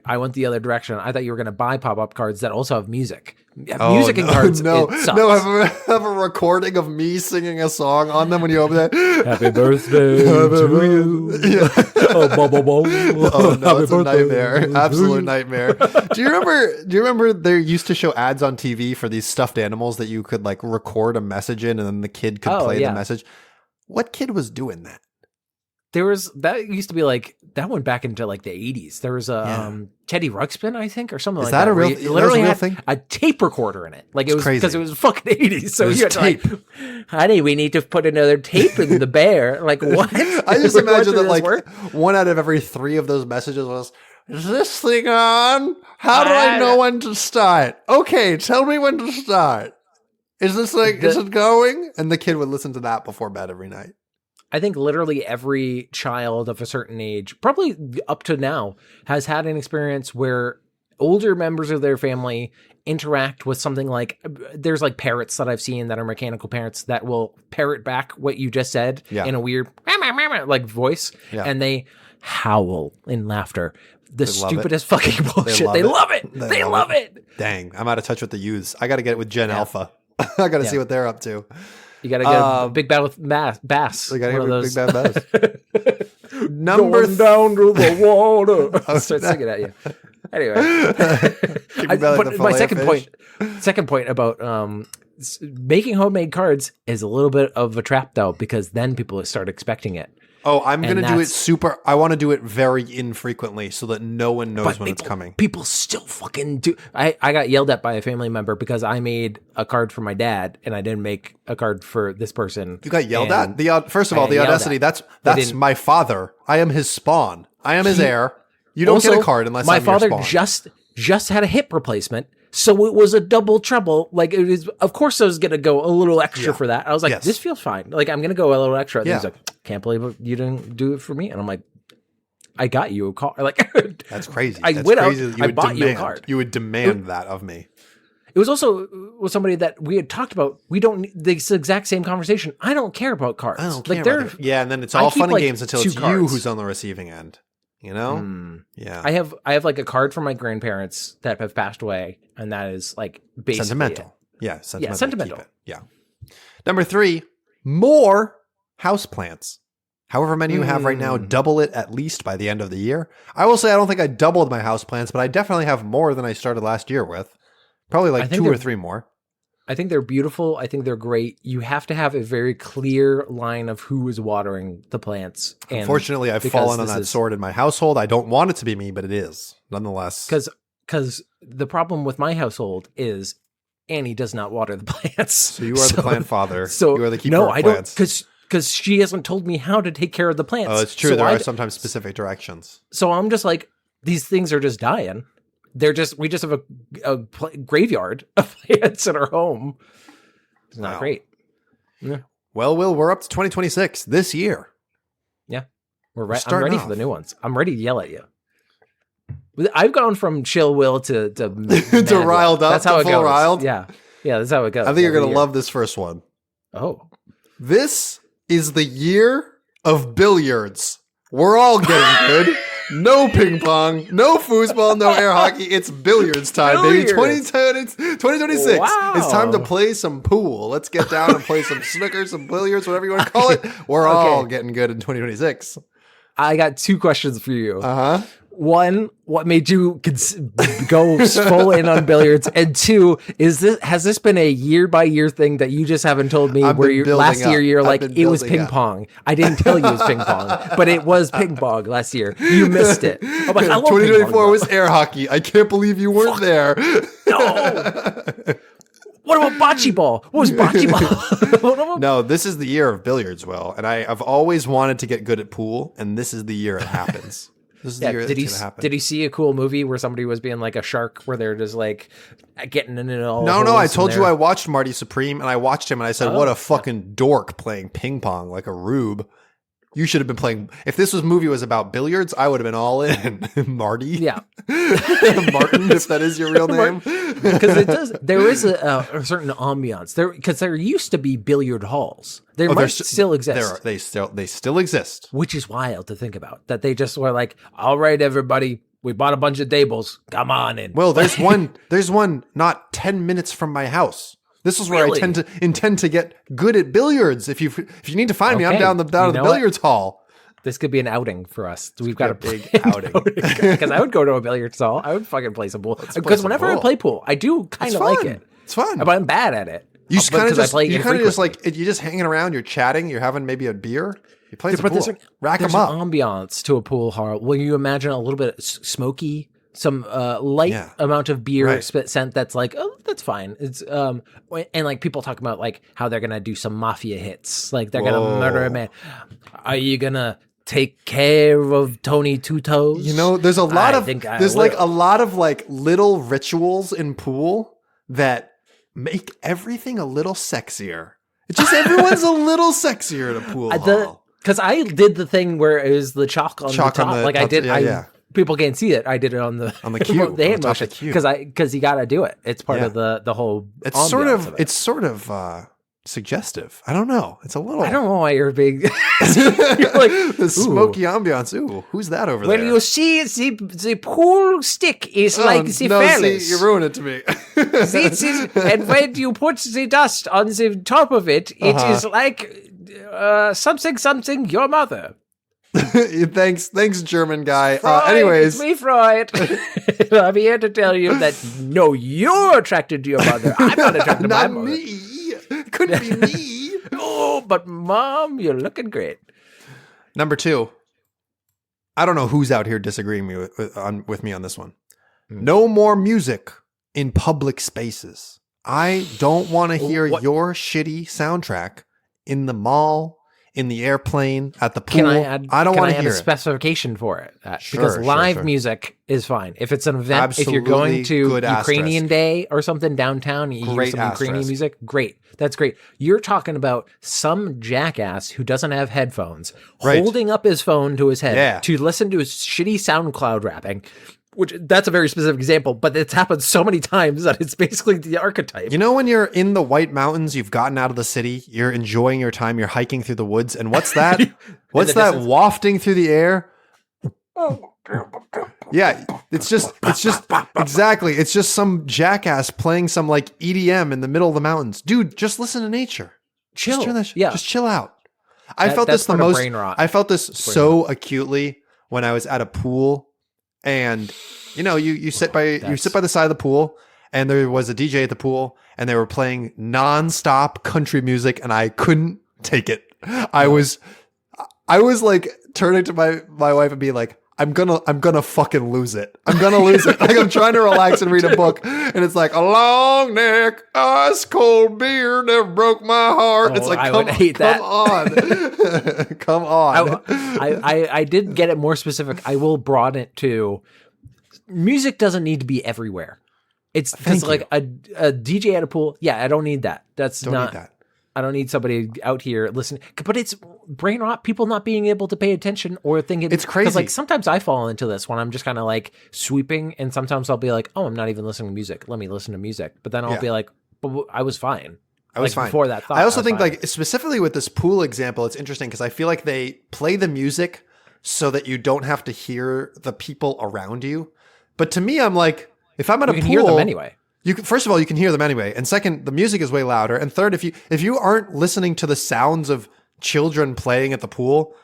I went the other direction. I thought you were going to buy pop-up cards that also have music. Music and cards. No, have a recording of me singing a song on them when you open that. Happy birthday to you. Yeah. Oh no, it's a nightmare. Absolute nightmare. Do you remember they used to show ads on TV for these stuffed animals that you could like record a message in and then the kid could play the message? What kid was doing that? That used to be like, that went back into like the 80s. There was a Teddy Ruxpin, I think, or something like that. Is that a real literally real had thing? a tape recorder in it. Like, it was crazy because it was fucking 80s. So you had to tape. like, honey, we need to put another tape in the bear. Like, what? I just imagine that like 1 out of every 3 of those messages was, is this thing on? How do I know when to start? Okay, tell me when to start. Is this like, is it going? And the kid would listen to that before bed every night. I think literally every child of a certain age, probably up to now, has had an experience where older members of their family interact with something like, there's like parrots that I've seen that are mechanical parrots that will parrot back what you just said in a weird like voice, and they howl in laughter. The stupidest fucking bullshit. They love it. They love it. Dang, I'm out of touch with the youths. I got to get it with Gen Alpha. I got to see what they're up to. You got to get a big bad with bass. You got to get a big bad bass. Going down to the water. I'll start singing at you. Anyway, but my second point about making homemade cards is a little bit of a trap, though, because then people start expecting it. Oh, I'm going to do it I want to do it very infrequently so that no one knows when it's coming. People still fucking do. I got yelled at by a family member because I made a card for my dad and I didn't make a card for this person. You got yelled at? First of all, the audacity, that's my father. I am his spawn. I am his heir. You don't get a card unless I'm your spawn. My father just had a hip replacement. So it was a double trouble. Like, it is, of course I was going to go a little extra for that. I was like, this feels fine. Like, I'm going to go a little extra. And he's like, can't believe you didn't do it for me. And I'm like, I got you a card. Like, that's crazy. I bought you a card. You would demand that of me. It was also with somebody that we had talked about. We don't, this exact same conversation. I don't care about cards. I don't care about yeah, and then it's all fun and games until it's cards. You who's on the receiving end. You know? Yeah. I have like a card from my grandparents that have passed away, and that is like basically sentimental. It. Yeah, sentimental. Yeah, sentimental. Yeah. Number 3, more houseplants. However many you have right now, double it at least by the end of the year. I will say I don't think I doubled my houseplants, but I definitely have more than I started last year with. Probably like 2 or 3 more. I think they're beautiful. I think they're great. You have to have a very clear line of who is watering the plants. Unfortunately, I've fallen on that sword in my household. I don't want it to be me, but it is, nonetheless. Because the problem with my household is Annie does not water the plants. So you are the plant father. So you are the keeper of plants. No, I don't, because she hasn't told me how to take care of the plants. Oh, it's true. So there are sometimes specific directions. So I'm just like, these things are just dying. We just have a graveyard of plants in our home. It's not great. Yeah. Well, Will, we're up to 2026 this year. Yeah. I'm ready for the new ones. I'm ready to yell at you. I've gone from chill Will to to riled up. That's how it goes. Riled. Yeah. Yeah, that's how it goes. I think you're going to love this first one. Oh. This is the year of billiards. We're all getting good. No ping pong, no foosball, no air hockey. It's billiards time, baby. 2026. Wow. It's time to play some pool. Let's get down and play some snooker, some billiards, whatever you want to call it. We're all getting good in 2026. I got 2 questions for you. Uh-huh. One, what made you go full in on billiards? And 2, has this been a year by year thing that you just haven't told me? Where last year you're like, it was ping pong. I didn't tell you it was ping pong, but it was ping pong last year. You missed it. I'm like, 2024 was air hockey. I can't believe you weren't there. No. What about bocce ball? What was bocce ball? No, this is the year of billiards, Will. And I've always wanted to get good at pool, and this is the year it happens. This is the year it's going to happen. Did he see a cool movie where somebody was being like a shark, where they're just like getting in it all? No, I told you I watched Marty Supreme, and I watched him, and I said, what a fucking dork playing ping pong like a rube. You should have been playing. If this movie was about billiards, I would have been all in. Marty? Yeah. Martin, if that is your real name. Because there is a certain ambiance there, because there used to be billiard halls. They might still exist. They still exist. Which is wild to think about. That they just were like, all right, everybody, we bought a bunch of tables. Come on in. Well, there's one not 10 minutes from my house. This is where I intend to get good at billiards. If you need to find me, I'm down at the billiards hall. This could be an outing for us. We've got a big outing. Because I would go to a billiards hall. I would fucking play some pool. Because whenever I play pool, I do kind of like it. It's fun. But I'm bad at it. You kind of just you're just hanging around. You're chatting. You're having maybe a beer. You play some pool. Rack them up. There's an ambiance to a pool hall. Will you imagine a little bit smoky? Some light amount of beer scent that's like, oh, that's fine. It's and like people talk about like how they're gonna do some mafia hits, like they're gonna murder a man. Are you gonna take care of Tony Two Toes? You know, there's a lot of like little rituals in pool that make everything a little sexier. It's just everyone's a little sexier at a pool hall. Because I did the thing where it was the chalk on the top. people can't see it. I did it on the cue, the hand motion because you got to do it. It's part of the whole. It's sort of suggestive. I don't know. It's a little. I don't know why you're big. You're like the smoky ambiance. Ooh, who's that over there? When you see the pool stick is like the phallus. See, you ruined it to me. And when you put the dust on the top of it, it is like something your mother. Thanks, German guy. Freud, Anyways, it's me, Freud. I'm here to tell you that no, you're attracted to your mother. I'm not attracted to my mother. Not me. Couldn't be me. Oh, but Mom, you're looking great. Number 2. I don't know who's out here disagreeing with me on this one. No more music in public spaces. I don't want to hear your shitty soundtrack in the mall, in the airplane, at the pool. I don't want to hear a specification for it? Because live music is fine. If it's an event, absolutely, if you're going to Ukrainian Day or something downtown, you hear some Ukrainian music, great. That's great. You're talking about some jackass who doesn't have headphones holding up his phone to his head to listen to his shitty SoundCloud rapping. Which that's a very specific example, but it's happened so many times that it's basically the archetype. You know, when you're in the White Mountains, you've gotten out of the city, you're enjoying your time, you're hiking through the woods, and what's that? What's that distance? Wafting through the air? Yeah, it's just exactly. It's just some jackass playing some like EDM in the middle of the mountains. Dude, just listen to nature. Chill. Just chill out. I felt this so acutely when I was at a pool. And you know, you sit by the side of the pool, and there was a DJ at the pool, and they were playing nonstop country music, and I couldn't take it. I was like turning to my wife and being like, I'm gonna fucking lose it. I'm gonna lose it. Like I'm trying to relax and read a book, and it's like a long neck, ice cold beer never broke my heart. It's like come on. I did get it more specific. I will broaden it to music doesn't need to be everywhere. It's because like a DJ at a pool. Yeah, I don't need that. Don't need that. I don't need somebody out here listening, but it's brain rot. People not being able to pay attention or thinking it's crazy. Like sometimes I fall into this when I'm just kind of like sweeping, and sometimes I'll be like, "Oh, I'm not even listening to music. Let me listen to music." But then I'll be like, "But I was fine. I was fine before that thought." I also think like specifically with this pool example, it's interesting because I feel like they play the music so that you don't have to hear the people around you. But to me, I'm like, if I'm at a pool, hear them anyway. First of all, you can hear them anyway. And second, the music is way louder. And third, if you aren't listening to the sounds of children playing at the pool,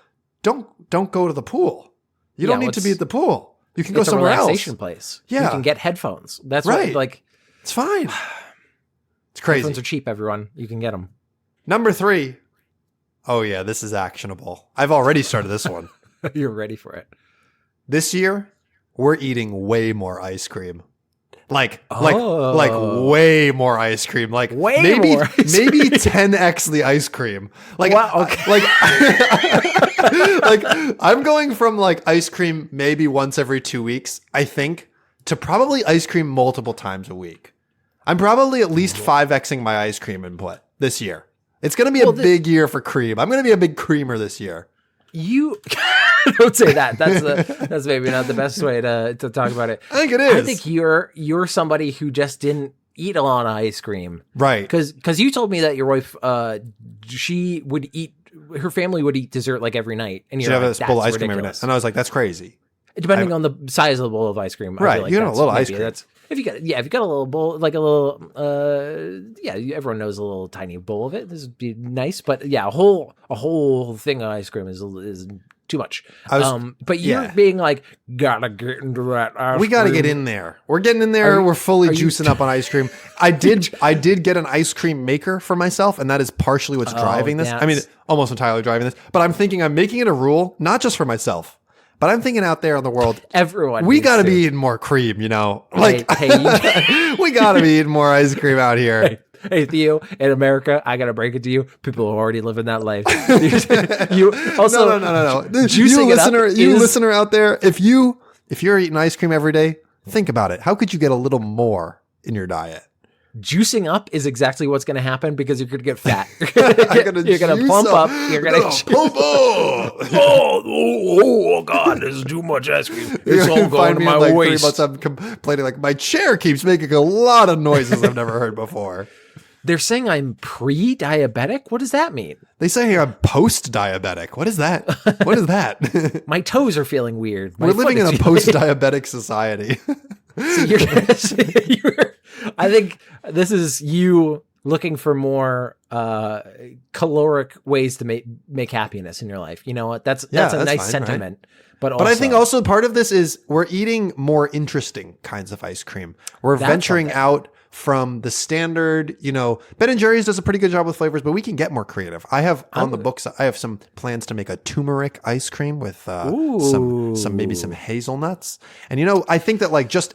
don't go to the pool. You don't need to be at the pool. You can go somewhere else. It's a relaxation place. Yeah. You can get headphones. That's right. Like, it's fine. It's crazy. Headphones are cheap, everyone. You can get them. Number 3. Oh yeah, this is actionable. I've already started this one. You're ready for it. This year, we're eating way more ice cream. Like way more ice cream. Like maybe 10x the ice cream. Like, wow, okay. like I'm going from like ice cream maybe once every 2 weeks, I think, to probably ice cream multiple times a week. I'm probably at least 5xing my ice cream input this year. It's going to be a big year for cream. I'm going to be a big creamer this year. You don't say that. That's maybe not the best way to talk about it. I think it is. I think you're somebody who just didn't eat a lot of ice cream, right? Because you told me that your wife, she would eat. Her family would eat dessert like every night, and you're like, have a bowl of ice cream every night. And I was like, that's crazy. Depending on the size of the bowl of ice cream, right? I feel like you know, a little ice cream. That's if you got a little bowl, like a little, everyone knows a little tiny bowl of it. This would be nice, but yeah, a whole thing of ice cream is too much. But you're being like, gotta get into that ice cream. We gotta get in there. We're getting in there. We're fully juicing up on ice cream. I did get an ice cream maker for myself, and that is partially what's driving this. I mean, almost entirely driving this. But I'm making it a rule, not just for myself, but I'm thinking out there in the world, everyone. We got to be eating more cream, you know. Like, we got to be eating more ice cream out here. Hey, Theo, in America, I got to break it to you. People are already living that life. You also no. You listener out there, if you're eating ice cream every day, think about it. How could you get a little more in your diet? juicing up is exactly what's going to happen because you're going to get fat. You're going to plump up. You're going to pump up. Oh, God, this is too much ice cream. It's all going to my like waist. 3 months, I'm complaining like my chair keeps making a lot of noises I've never heard before. They're saying I'm pre-diabetic. What does that mean? They say I'm post-diabetic. What is that? What is that? My toes are feeling weird. We're living in a post-diabetic society. So I think this is you looking for more caloric ways to make happiness in your life. You know what? That's a nice fine, sentiment. Right? But I think also part of this is we're eating more interesting kinds of ice cream. We're venturing out from the standard, Ben & Jerry's does a pretty good job with flavors, but we can get more creative. I have on the books, I have some plans to make a turmeric ice cream with maybe some hazelnuts. And I think that like just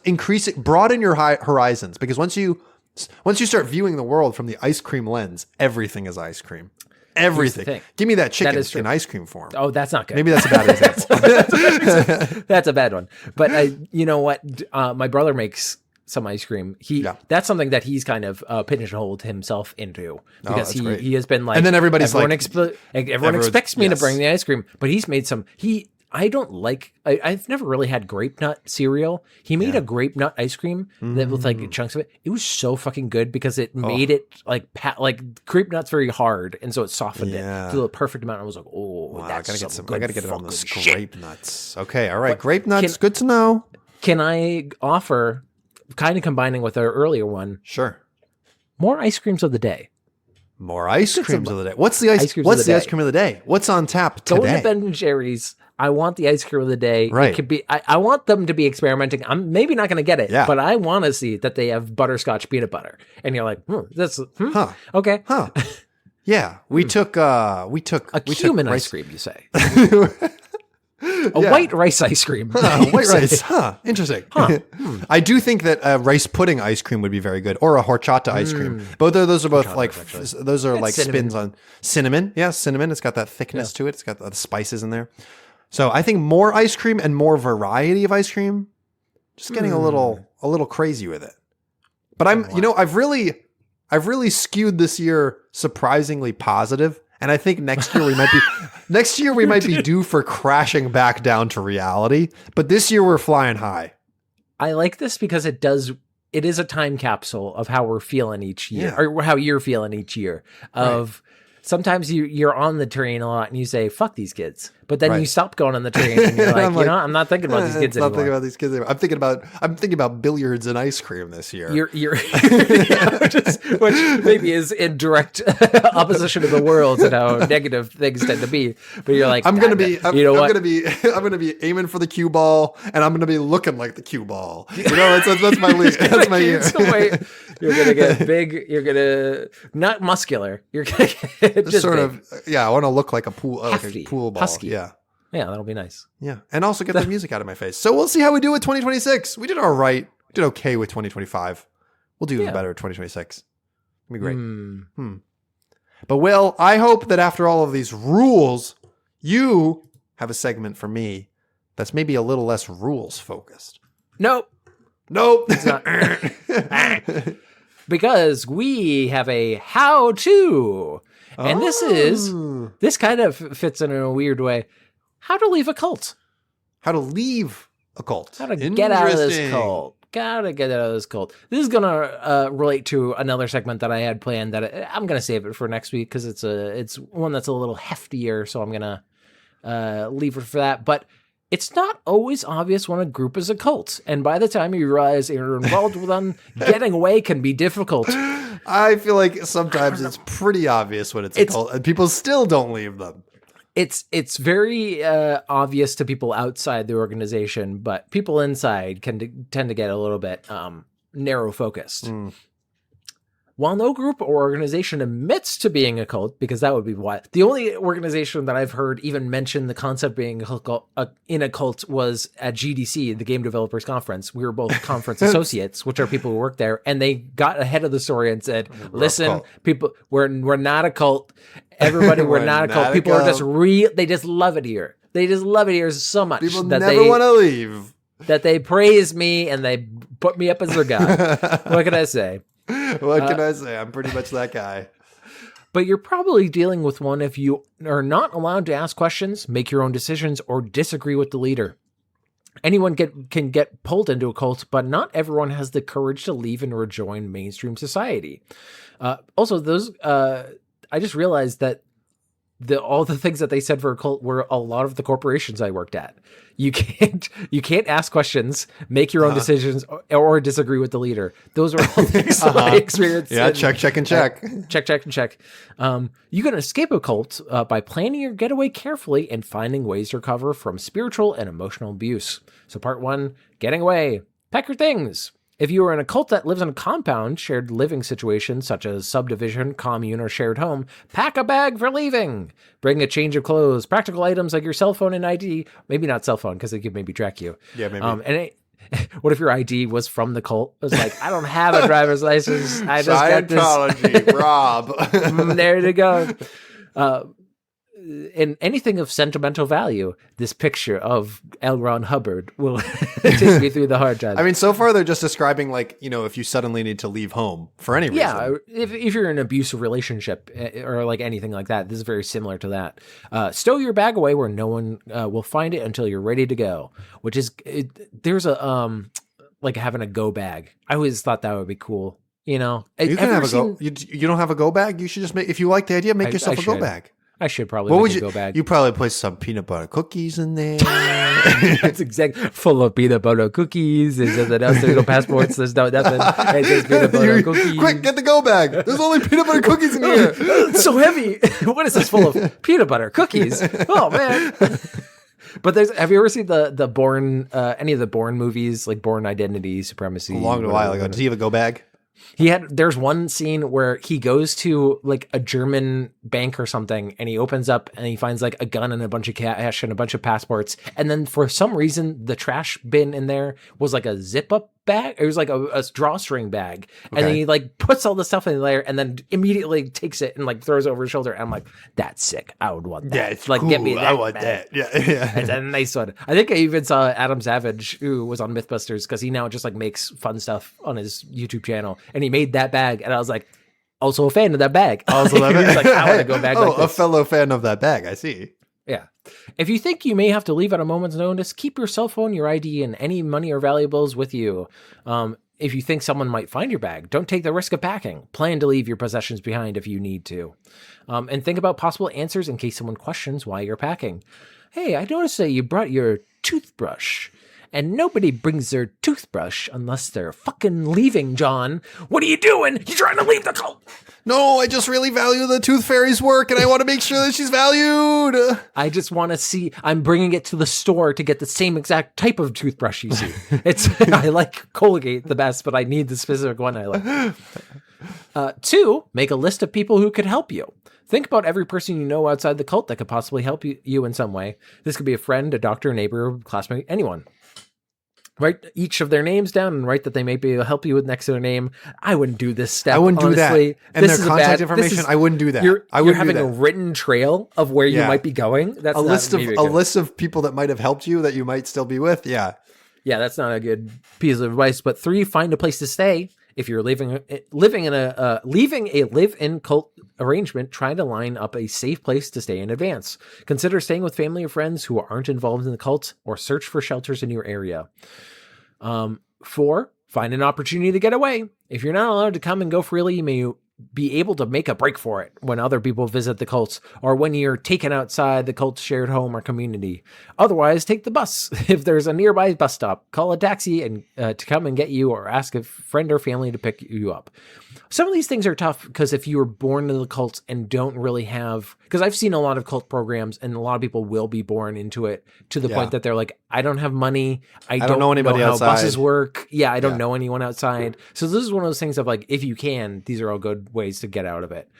broaden your horizons, because once you start viewing the world from the ice cream lens, everything is ice cream. Everything. Give me that chicken in ice cream form. Oh, that's not good. Maybe that's a bad example. That's a bad one. But you know what? My brother makes some ice cream. That's something that he's kind of pigeonholed himself into, because he has been like, and then everyone expects me to bring the ice cream, but he's made some. I don't like. I've never really had grape nut cereal. He made a grape nut ice cream that with like chunks of it. It was so fucking good because it made it like grape nuts very hard, and so it softened it to the perfect amount. I was like, I gotta get it on this grape nuts. Okay, all right, grape nuts. Good to know. Can I offer, kind of combining with our earlier one? Sure. More ice creams of the day. More ice creams of the day. What's the ice cream of the day? What's on tap today? Going to Ben & Jerry's. I want the ice cream of the day. Right. It could be. I want them to be experimenting. I'm maybe not going to get it, but I want to see that they have butterscotch peanut butter. And you're like, okay, Yeah, we took cumin ice cream. You say white rice ice cream. White rice. Interesting. I do think that rice pudding ice cream would be very good, or a horchata ice cream. Both of those are both those are like spins on cinnamon. Yeah, cinnamon. It's got that thickness to it. It's got the spices in there. So I think more ice cream and more variety of ice cream. Just getting a little crazy with it. But I've really skewed this year surprisingly positive. And I think next year we might be due for crashing back down to reality. But this year we're flying high. I like this because it is a time capsule of how we're feeling each year, or how you're feeling each year. Sometimes you're on the train a lot and you say, fuck these kids. But then you stop going on the train and you're like, I'm not thinking about these kids anymore. I'm not thinking about these kids anymore. I'm thinking about billiards and ice cream this year. Which maybe is in direct opposition to the world and how negative things tend to be. But you're like, I'm gonna be aiming for the cue ball, and I'm gonna be looking like the cue ball. That's my league. That's my year. You're gonna get big. You're gonna not muscular. You're gonna get just sort big. of. Yeah, I want to look like a pool ball. Husky. Yeah, that'll be nice. Yeah, and also get the music out of my face. So we'll see how we do with 2026. We did all right. We did okay with 2025. We'll do even better with 2026. It'll be great. But Will, I hope that after all of these rules, you have a segment for me that's maybe a little less rules focused. Nope. It's not. Because we have a how-to. And this kind of fits in a weird way. How to leave a cult. How to leave a cult. How to get out of this cult. Gotta get out of this cult. This is gonna relate to another segment that I had planned that I'm gonna save it for next week because it's one that's a little heftier, so I'm gonna leave it for that. But it's not always obvious when a group is a cult, and by the time you realize you're involved with them, getting away can be difficult. I feel like sometimes it's pretty obvious when it's a cult, and people still don't leave them. It's very obvious to people outside the organization, but people inside can tend to get a little bit narrow focused. While no group or organization admits to being a cult, because that would be why the only organization that I've heard even mention the concept of being in a cult was at GDC, the Game Developers Conference. We were both conference associates, which are people who work there, and they got ahead of the story and said, "Listen, people, we're not a cult. Everybody, we're not a cult. People are just they just love it here. They just love it here so much people that never want to leave. That they praise me and they put me up as their guy." What can I say? What can I say? I'm pretty much that guy. But you're probably dealing with one if you are not allowed to ask questions, make your own decisions, or disagree with the leader. Anyone can get pulled into a cult, but not everyone has the courage to leave and rejoin mainstream society. Also, I just realized that all the things that they said for a cult were a lot of the corporations I worked at. You can't ask questions, make your own decisions, or disagree with the leader. Those are all things that I experienced. Yeah, check. Check. You can escape a cult by planning your getaway carefully and finding ways to recover from spiritual and emotional abuse. So part 1, getting away. Pack your things. If you are in a cult that lives in a compound, shared living situation such as subdivision, commune, or shared home, pack a bag for leaving. Bring a change of clothes, practical items like your cell phone and ID. Maybe not cell phone because they could maybe track you. Yeah, maybe. What if your ID was from the cult? It was like, I don't have a driver's license. I just got this. Scientology, Rob. There you go. In anything of sentimental value, this picture of L. Ron Hubbard will take me through the hard times. I mean, so far they're just describing like, if you suddenly need to leave home for any reason. Yeah, if you're in an abusive relationship or like anything like that, this is very similar to that. Stow your bag away where no one will find it until you're ready to go, which is, there's a, like having a go bag. I always thought that would be cool. You can have a go. You don't have a go bag? You should just make, if you like the idea, make yourself a go bag. I should probably make a go bag. You probably put some peanut butter cookies in there. That's exactly full of peanut butter cookies. There's nothing else. There's no passports. There's no nothing. It's just peanut butter cookies. Quick, get the go bag. There's only peanut butter cookies in here. It's so heavy. What is this full of peanut butter cookies? Oh man. But have you ever seen the Bourne, any of the Bourne movies, like Bourne Identity, Supremacy? A long while ago. Does he have a go bag? There's one scene where he goes to like a German bank or something and he opens up and he finds like a gun and a bunch of cash and a bunch of passports. And then for some reason, the trash bin in there was like a zip up bag. It was like a drawstring bag. Okay. And then he like puts all the stuff in there and then immediately takes it and like throws it over his shoulder. And I'm like, that's sick. I would want that. Yeah, it's like, cool. Get me that. I want that. Yeah. It's a nice one. I think I even saw Adam Savage, who was on Mythbusters, because he now just like makes fun stuff on his YouTube channel. And he made that bag. And I was like, also a fan of that bag. Also that bag. Like, I want to go back like this. A fellow fan of that bag. I see. Yeah. If you think you may have to leave at a moment's notice, keep your cell phone, your ID, and any money or valuables with you. If you think someone might find your bag, don't take the risk of packing. Plan to leave your possessions behind if you need to. And think about possible answers in case someone questions why you're packing. Hey, I noticed that you brought your toothbrush. And nobody brings their toothbrush unless they're fucking leaving, John. What are you doing? You're trying to leave the cult. No, I just really value the Tooth Fairy's work and I want to make sure that she's valued. I just want to see, I'm bringing it to the store to get the same exact type of toothbrush you see. I like Colgate the best, but I need the specific one I like. 2, make a list of people who could help you. Think about every person you know outside the cult that could possibly help you in some way. This could be a friend, a doctor, a neighbor, classmate, anyone. Write each of their names down and write that they may be able to help you with next to their name. I wouldn't do this step. I wouldn't honestly. do that. And their contact information, I wouldn't do that. You're would having a written trail of where you might be going. That's a list of people that might have helped you that you might still be with. Yeah. Yeah, that's not a good piece of advice. But 3, find a place to stay. If you're leaving a live-in cult arrangement, try to line up a safe place to stay in advance. Consider staying with family or friends who aren't involved in the cult, or search for shelters in your area. 4, find an opportunity to get away. If you're not allowed to come and go freely, you may be able to make a break for it when other people visit the cults, or when you're taken outside the cult's shared home or community. Otherwise, take the bus. If there's a nearby bus stop, call a taxi and to come and get you, or ask a friend or family to pick you up. Some of these things are tough because if you were born into the cult and don't really have, because I've seen a lot of cult programs and a lot of people will be born into it to the point that they're like, I don't have money. I don't know anybody how outside. Buses work. Yeah, I don't know anyone outside. So this is one of those things of like, if you can, these are all good ways to get out of it.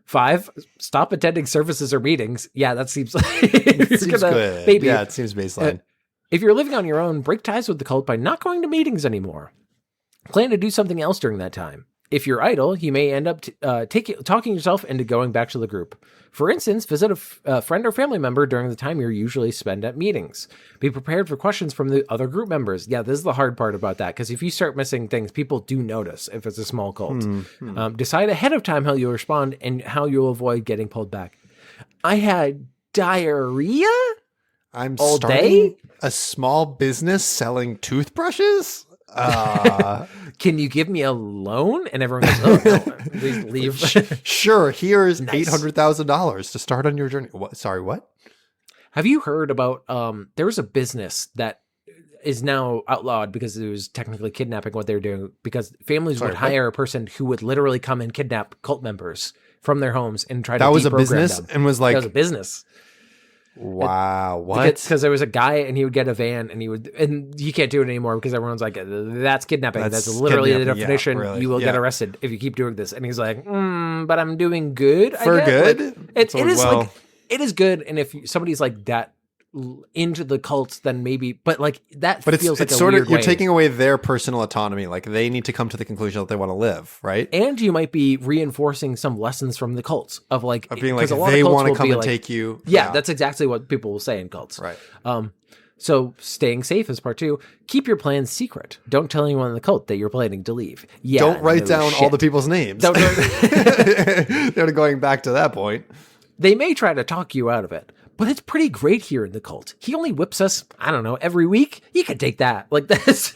5, stop attending services or meetings. Yeah, that seems like seems good. Maybe. Yeah, it seems baseline. If you're living on your own, break ties with the cult by not going to meetings anymore. Plan to do something else during that time. If you're idle, you may end up talking yourself into going back to the group. For instance, visit a friend or family member during the time you usually spend at meetings. Be prepared for questions from the other group members. Yeah, this is the hard part about that, because if you start missing things, people do notice if it's a small cult. Decide ahead of time how you'll respond and how you'll avoid getting pulled back. I had diarrhea I'm all starting day? a small business selling toothbrushes. Can you give me a loan? And everyone goes, oh, no, please leave. Sure, here's Nice. $800,000 to start on your journey. What? Sorry, what? Have you heard about, there was a business that is now outlawed because it was technically kidnapping what they were doing, because families would hire a person who would literally come and kidnap cult members from their homes and try to That was a deprogram business them. and was like, That was a business. wow, what? Because there was a guy and he would get a van and you can't do it anymore because everyone's like, that's kidnapping. That's literally the kidnapping. Yeah, definition. really. You will Yeah. get arrested if you keep doing this. And he's like, but I'm doing good. For I guess. good? Like, So, well- it is good. And if somebody's like that into the cult, then maybe, but like that But feels like it's a sort weird of, you're way. taking away their personal autonomy. Like they need to come to the conclusion that they want to live, right? And you might be reinforcing some lessons from the cults of like, Of being like, 'cause a lot of they cults want to will come be and like- take you. Yeah, that's exactly what people will say in cults. right. So staying safe is part 2. Keep your plans secret. Don't tell anyone in the cult that you're planning to leave. Yeah, Don't write no down all shit. the people's names. Don't- They're going back to that point. They may try to talk you out of it, but it's pretty great here in the cult. He only whips us, I don't know, every week. You could take that. Like this.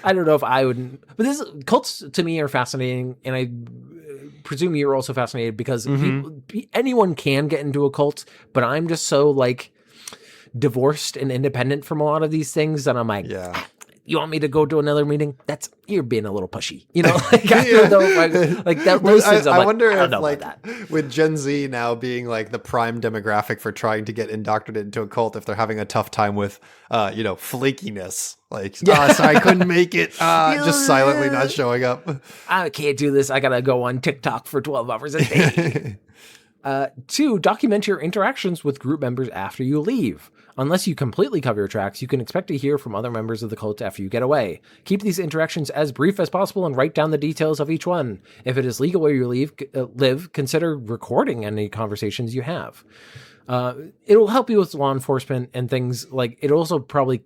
I don't know if I would, but cults to me are fascinating, and I presume you're also fascinated because anyone can get into a cult, but I'm just so like divorced and independent from a lot of these things that I'm like, Yeah. you want me to go to another meeting? You're being a little pushy, you know. Like, I don't know, like that. Those things. I I'm wonder I don't if, know like, about that. with Gen Z now being like the prime demographic for trying to get indoctrinated into a cult, if they're having a tough time with, flakiness, like, sorry, I couldn't make it, just silently not showing up. I can't do this. I gotta go on TikTok for 12 hours a day. 2, document your interactions with group members after you leave. Unless you completely cover your tracks, you can expect to hear from other members of the cult after you get away. Keep these interactions as brief as possible and write down the details of each one. If it is legal where you live, consider recording any conversations you have. It'll help you with law enforcement and things like it. Also probably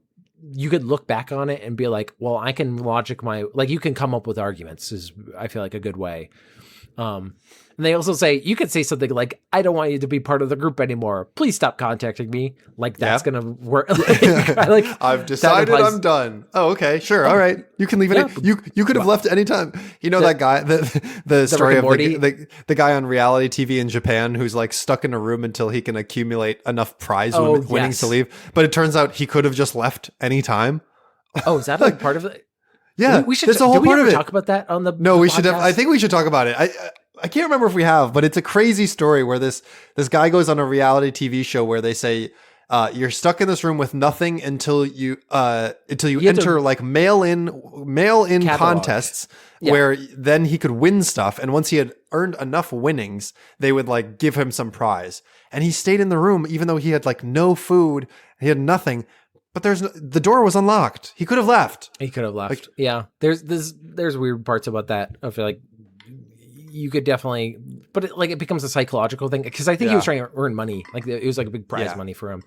you could look back on it and be like, well, I can you can come up with arguments is I feel like a good way. And they also say, you could say something like, I don't want you to be part of the group anymore. Please stop contacting me. Like that's going to work. Like, I've decided I'm done. Oh, okay. Sure. All right. You can leave it. You could have left anytime. You know, that guy, the story of the guy on reality TV in Japan who's like stuck in a room until he can accumulate enough winnings to leave. But it turns out he could have just left anytime. Oh, is that like part of it? Yeah. We should, that's a whole did we part ever of it. talk about that on the No, we podcast? should have. I think we should talk about it. I can't remember if we have, but it's a crazy story where this guy goes on a reality TV show where they say you're stuck in this room with nothing until you enter like mail in contests where then he could win stuff, and once he had earned enough winnings, they would like give him some prize. And he stayed in the room even though he had like no food, he had nothing. But the door was unlocked. He could have left. Yeah. There's weird parts about that. I feel like you could definitely, but it becomes a psychological thing because I think he was trying to earn money. Like it was like a big prize money for him.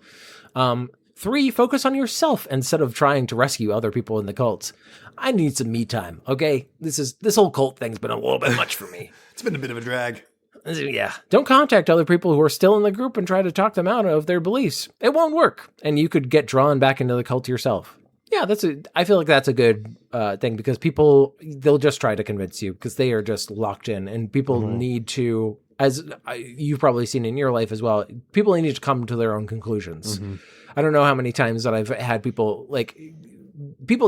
3, focus on yourself instead of trying to rescue other people in the cults. I need some me time. Okay. This whole cult thing's been a little bit much for me. It's been a bit of a drag. Yeah. Don't contact other people who are still in the group and try to talk them out of their beliefs. It won't work. And you could get drawn back into the cult yourself. Yeah, I feel like that's a good thing because they'll just try to convince you because they are just locked in, and people need to, as you've probably seen in your life as well, people need to come to their own conclusions. I don't know how many times that I've had people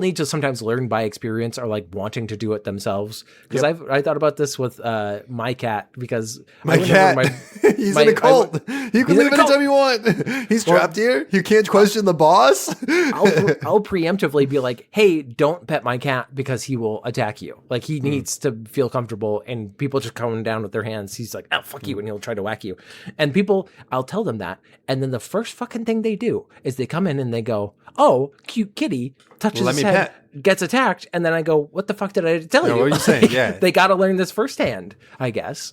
need to sometimes learn by experience or like wanting to do it themselves. Because I thought about this with my cat because my cat, he's in a cult. You can leave anytime you want. He's trapped here. You can't question the boss. I'll preemptively be like, hey, don't pet my cat because he will attack you. Like he needs to feel comfortable, and people just come down with their hands. He's like, oh, fuck you. And he'll try to whack you. And I'll tell them that. And then the first fucking thing they do is they come in and they go, oh, cute kitty. touches Let his me head, gets attacked, and then I go, what the fuck did I tell you? What are you saying? Yeah. They got to learn this firsthand, I guess.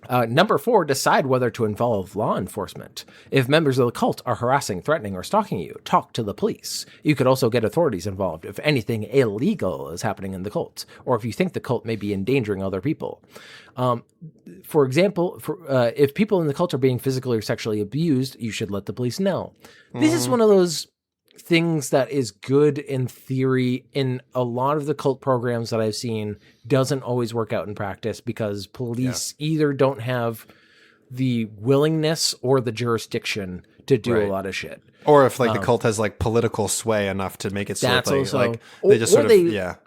Number 4, decide whether to involve law enforcement. If members of the cult are harassing, threatening, or stalking you, talk to the police. You could also get authorities involved if anything illegal is happening in the cult, or if you think the cult may be endangering other people. For example, if people in the cult are being physically or sexually abused, you should let the police know. This is one of those things that is good in theory. In a lot of the cult programs that I've seen, doesn't always work out in practice because police either don't have the willingness or the jurisdiction to do a lot of shit. Or if like the cult has like political sway enough to make it sort That's of also, like they just sort of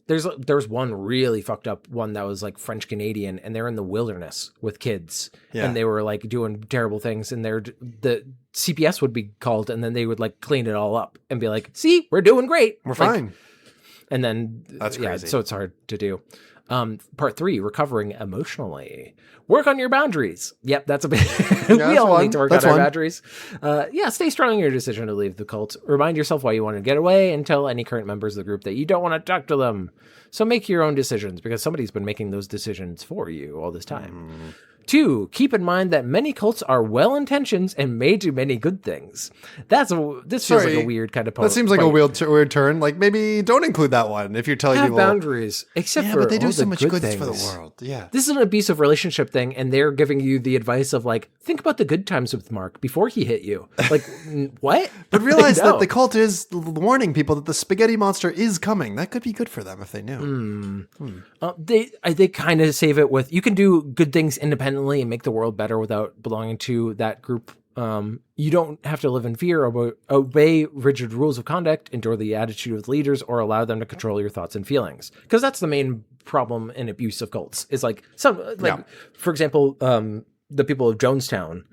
There's one really fucked up one that was like French Canadian, and they're in the wilderness with kids, and they were like doing terrible things, and the CPS would be called, and then they would like clean it all up and be like, "See, we're doing great, we're fine." And then that's crazy. So it's hard to do. Part 3, recovering emotionally. Work on your boundaries. Yep, that's a bit. We all need to work on our boundaries. Stay strong in your decision to leave the cult. Remind yourself why you want to get away, and tell any current members of the group that you don't want to talk to them. So make your own decisions, because somebody's been making those decisions for you all this time. 2, keep in mind that many cults are well-intentioned and may do many good things. This feels like a weird kind of That seems like a weird turn. Like maybe don't include that one if you're telling people boundaries. Except for but they do so much good things for the world. Yeah, this is an abusive relationship thing, and they're giving you the advice of like, think about the good times with Mark before he hit you. Like, what? But realize that the cult is warning people that the spaghetti monster is coming. That could be good for them if they knew. They kind of save it with, you can do good things independently and make the world better without belonging to that group. You don't have to live in fear, obey rigid rules of conduct, endure the attitude of the leaders, or allow them to control your thoughts and feelings. Because that's the main problem in abuse of cults. Is like for example, the people of Jonestown,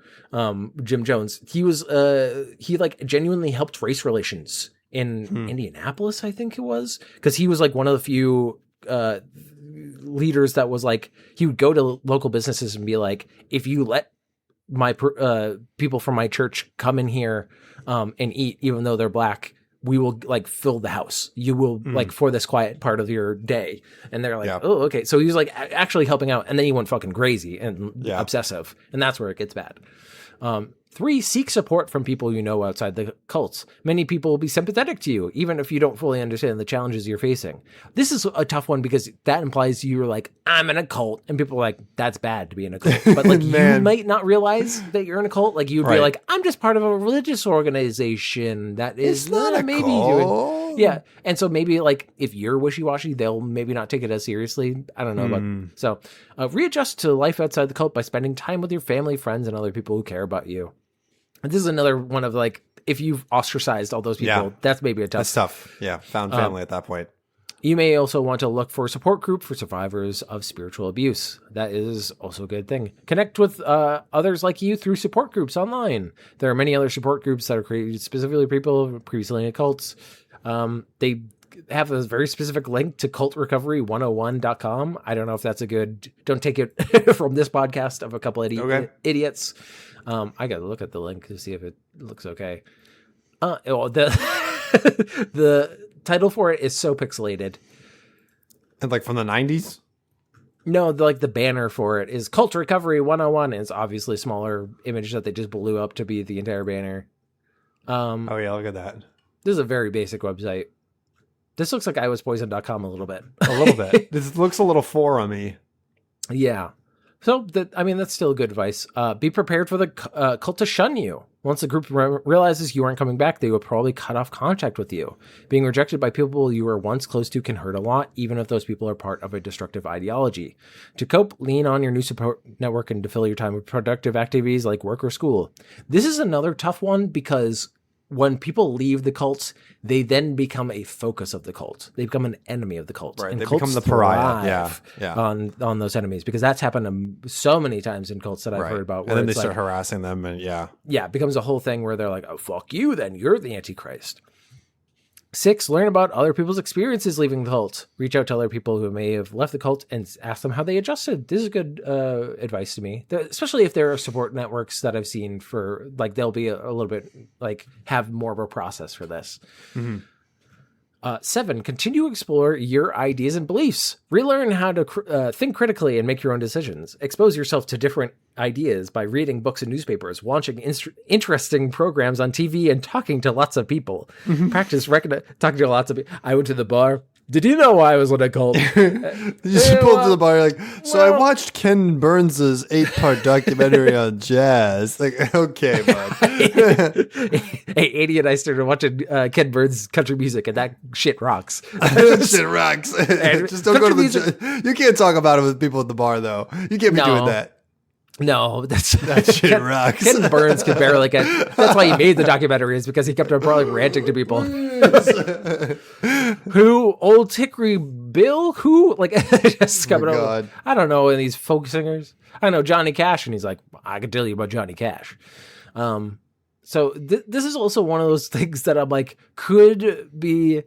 Jim Jones, he like genuinely helped race relations in Indianapolis, I think it was, because he was like one of the few leaders that was like, he would go to local businesses and be like, if you let my people from my church come in here and eat, even though they're black, we will like fill the house. You will like for this quiet part of your day. And they're like, oh, okay. So he was like actually helping out, and then he went fucking crazy and obsessive, and that's where it gets bad. 3, seek support from people you know outside the cults. Many people will be sympathetic to you, even if you don't fully understand the challenges you're facing. This is a tough one because that implies you're like, I'm in a cult. And people are like, that's bad to be in a cult. But like, you might not realize that you're in a cult. Like, you'd be like, I'm just part of a religious organization that is not a cult. Yeah. And so maybe like, if you're wishy-washy, they'll maybe not take it as seriously. I don't know. But so readjust to life outside the cult by spending time with your family, friends, and other people who care about you. This is another one of like, if you've ostracized all those people, that's maybe that's tough. Yeah, found family at that point. You may also want to look for a support group for survivors of spiritual abuse. That is also a good thing. Connect with others like you through support groups online. There are many other support groups that are created specifically for people previously in cults. They have a very specific link to cultrecovery101.com. I don't know if that's a good, don't take it from this podcast of a couple of idiots. I got to look at the link to see if it looks okay. The title for it is so pixelated. And like from the 90s? No, the banner for it is Cult Recovery 101. And it's obviously a smaller image that they just blew up to be the entire banner. Oh yeah, look at that. This is a very basic website. This looks like iwaspoisoned.com a little bit. A little bit. This looks a little forum-y. Yeah. So, that's still good advice. Be prepared for the cult to shun you. Once the group realizes you aren't coming back, they will probably cut off contact with you. Being rejected by people you were once close to can hurt a lot, even if those people are part of a destructive ideology. To cope, lean on your new support network and to fill your time with productive activities like work or school. This is another tough one because when people leave the cults, they then become a focus of the cult. They become an enemy of the cult. Right, and they become the pariah. Yeah. On those enemies, because that's happened so many times in cults that I've heard about. And then they start harassing them, and it becomes a whole thing where they're like, "Oh, fuck you, then you're the Antichrist." 6, learn about other people's experiences leaving the cult. Reach out to other people who may have left the cult and ask them how they adjusted. This is good advice to me, especially if there are support networks that I've seen for, like, they'll be a little bit, like, have more of a process for this. 7, continue to explore your ideas and beliefs. Relearn how to think critically and make your own decisions. Expose yourself to different ideas by reading books and newspapers, watching interesting programs on TV, and talking to lots of people. Practice talking to lots of people. I went to the bar. Did you know I was in a cult? You just pulled to the bar, you're like, I watched Ken Burns' 8-part documentary on jazz. Like, okay, bud. Hey, Andy and I started watching Ken Burns' country music, and that shit rocks. Shit rocks. Just don't go to the... You can't talk about it with people at the bar, though. You can't be doing that. No, that shit rocks. Ken Burns could barely get. That's why he made the documentary, is because he kept on probably ranting to people. Who? Old Hickory Bill? Who? Like, just coming over. I don't know. And these folk singers. I know Johnny Cash, and he's like, I can tell you about Johnny Cash. So this is also one of those things that I'm like, could be.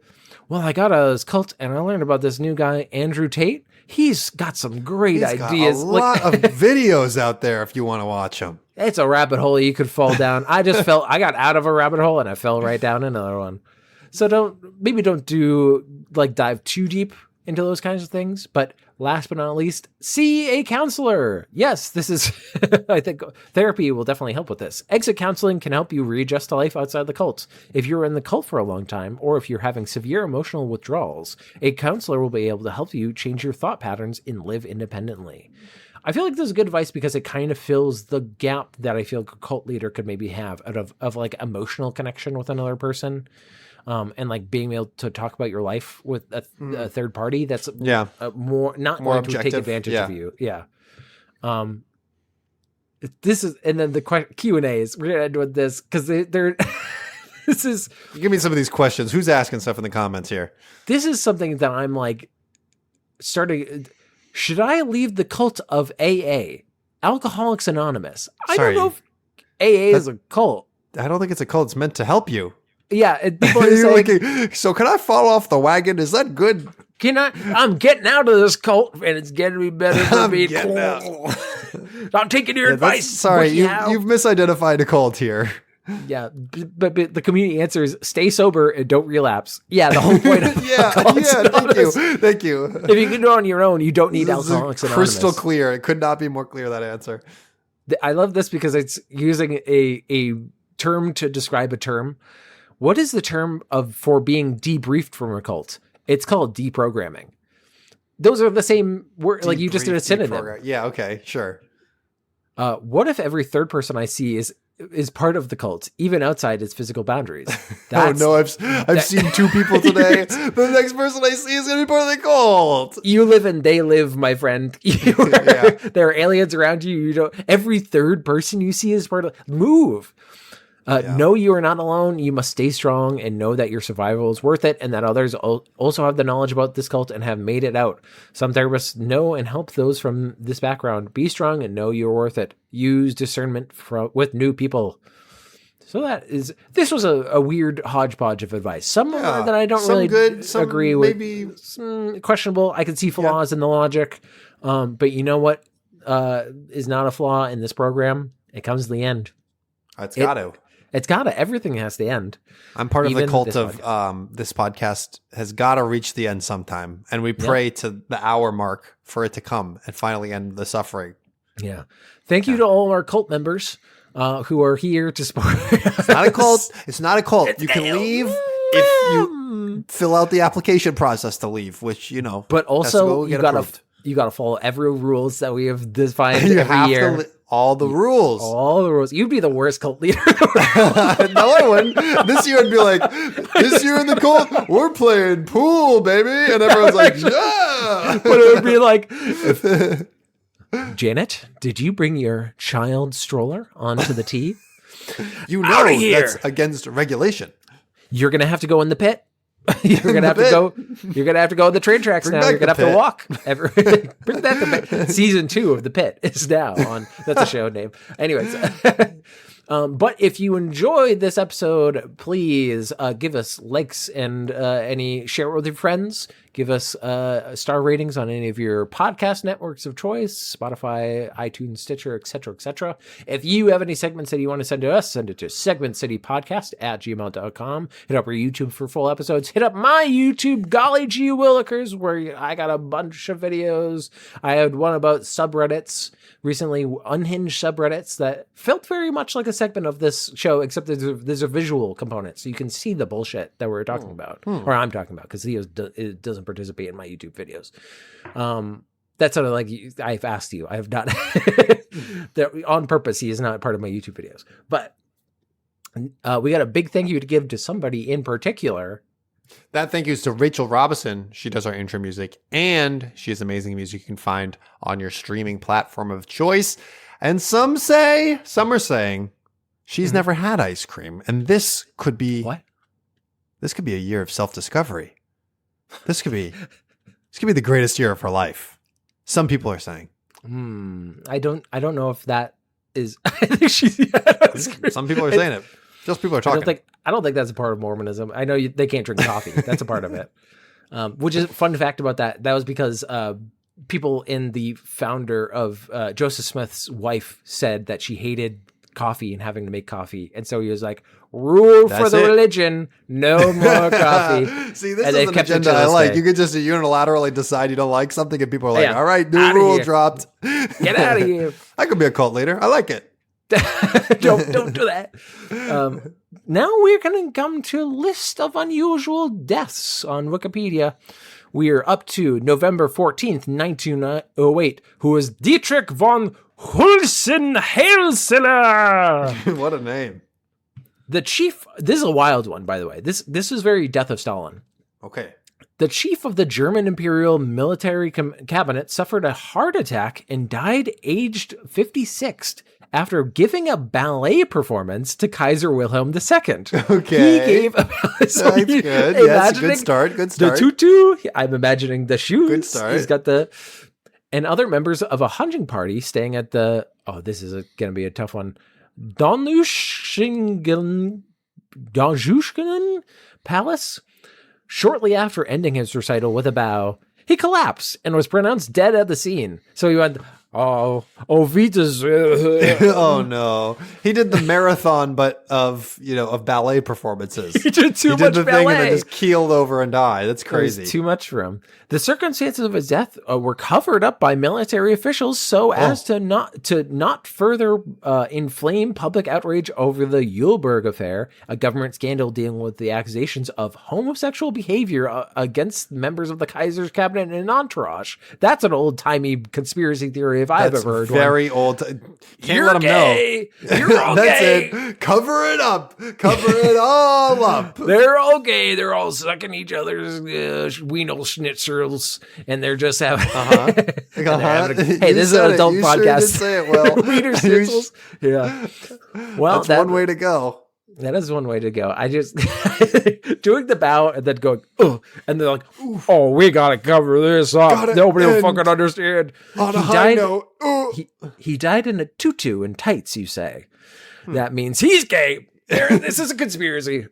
Well, I got a cult, and I learned about this new guy, Andrew Tate. He's got some great ideas. Got a lot of videos out there if you want to watch them. It's a rabbit hole you could fall down. I got out of a rabbit hole and I fell right down another one. So don't dive too deep into those kinds of things. But last but not least, see a counselor. Yes, this is, I think therapy will definitely help with this. Exit counseling can help you readjust to life outside the cult. If you're in the cult for a long time, or if you're having severe emotional withdrawals, a counselor will be able to help you change your thought patterns and live independently. I feel like this is good advice because it kind of fills the gap that I feel a cult leader could maybe have of like emotional connection with another person. And like being able to talk about your life with a third party that's more going to take advantage of you. Yeah. This is, and then the Q&As, we're going to end with this because they're this is. Give me some of these questions. Who's asking stuff in the comments here? This is something that I'm like starting. Should I leave the cult of AA? Alcoholics Anonymous. I don't know if AA is a cult. I don't think it's a cult. It's meant to help you. Yeah, people are saying, so can I fall off the wagon? Is that good? I'm getting out of this cult, and it's getting me better for being cool. I'm taking your advice. Sorry, you've misidentified a cult here. Yeah, but the community answer is stay sober and don't relapse. Yeah, the whole point of thank you. If you can do it on your own, you don't need Alcoholics Anonymous. Crystal clear. It could not be more clear, that answer. I love this because it's using a term to describe a term. What is the term for being debriefed from a cult? It's called deprogramming. Those are the same word. Like you just did a synonym. Yeah. Okay. Sure. What if every third person I see is part of the cult, even outside its physical boundaries? Oh no, I've seen 2 people today. The next person I see is going to be part of the cult. You live and they live, my friend. There are aliens around you. You don't. Every third person you see is part of. Move. Know you are not alone. You must stay strong and know that your survival is worth it and that others also have the knowledge about this cult and have made it out. Some therapists know and help those from this background. Be strong and know you're worth it. Use discernment with new people. So this was a weird hodgepodge of advice. Some that I don't really good, agree with. Maybe some questionable. I can see flaws in the logic. But you know what is not a flaw in this program? It comes to the end. It's got to. It's got to. Everything has to end. I'm part of the cult of this podcast has got to reach the end sometime. And we pray to the hour mark for it to come and finally end the suffering. Yeah. Thank you to all our cult members who are here to support us. It's not a cult. It's not a cult. You can leave if you fill out the application process to leave, which, But also, you got to follow every rules that we have defined every year. All the rules. All the rules. You'd be the worst cult leader. No, I wouldn't. This year I'd be like, this year in the cult, we're playing pool, baby. And everyone's like, yeah. But it would be like, Janet, did you bring your child stroller onto the tee? That's against regulation. You're going to have to go in the pit. You're gonna have to go. You're gonna have to go on the train tracks now. You're gonna have to walk. Bring back the pit. Season 2 of The Pit is now on. That's a show name. Anyways, but if you enjoyed this episode, please give us likes and share it with your friends. Give us star ratings on any of your podcast networks of choice, Spotify, iTunes, Stitcher, etc., etc. If you have any segments that you want to send to us, send it to segmentcitypodcast@gmail.com. Hit up our YouTube for full episodes. Hit up my YouTube, golly gee willikers, where I got a bunch of videos. I had one about subreddits recently, unhinged subreddits that felt very much like a segment of this show, except there's a visual component, so you can see the bullshit that we're talking about, or I'm talking about, because Theo doesn't participate in my YouTube videos. That's sort of like I've asked you. I have not that on purpose. He is not part of my YouTube videos, but we got a big thank you to give to somebody in particular. That thank you is to Rachel Robison. She does our intro music, and she has amazing music you can find on your streaming platform of choice. And some are saying she's never had ice cream, and this could be what? This could be a year of self-discovery. This could be the greatest year of her life. Some people are saying. I don't know if that is. I think she's had ice cream. Some people are saying it. Just people are talking. I don't think that's a part of Mormonism. I know they can't drink coffee. That's a part of it. Which is a fun fact about that. That was because people in the founder of Joseph Smith's wife said that she hated coffee and having to make coffee. And so he was like, rule for the religion, no more coffee. See, this is an agenda I like. You could just unilaterally decide you don't like something and people are like, all right, new rule dropped. Get out of here. I could be a cult leader. I like it. don't do that. Now we're going to come to a list of unusual deaths on Wikipedia. We are up to November 14th, 1908, who was Dietrich von Hulsen-Hailseler. What a name. The chief, this is a wild one, by the way. This is very Death of Stalin. Okay. The chief of the German Imperial Military Cabinet suffered a heart attack and died aged 56 after giving a ballet performance to Kaiser Wilhelm II. Okay. He gave a That's good. Yes, good start. Good start. The tutu. I'm imagining the shoes. Good start. He's got and other members of a hunting party staying at this is going to be a tough one. Donaueschingen Palace. Shortly after ending his recital with a bow, he collapsed and was pronounced dead at the scene. So he went, oh, Wiedersehen. Oh no. He did the marathon, but of ballet performances. He did the ballet. Thing and then just keeled over and died. That's crazy. It was too much for him. The circumstances of his death were covered up by military officials so as to not further inflame public outrage over the Eulberg affair, a government scandal dealing with the accusations of homosexual behavior against members of the Kaiser's cabinet and entourage. That's an old-timey conspiracy theory if I've ever heard very one. Old. You're let them gay. Know. You're all That's gay. It. Cover it up. Cover it all up. They're all gay. They're all sucking each other's Wiener schnitzels, and they're just having. Hey, this is an adult podcast. Sure did say it well. Wiener schnitzels. Yeah. Well, that's one way to go. That is one way to go. I just doing the bow and then going, oh, and they're like, oh, we gotta cover this up. Nobody will fucking understand. On a high note. He died in a tutu and tights, you say. That means he's gay. This is a conspiracy.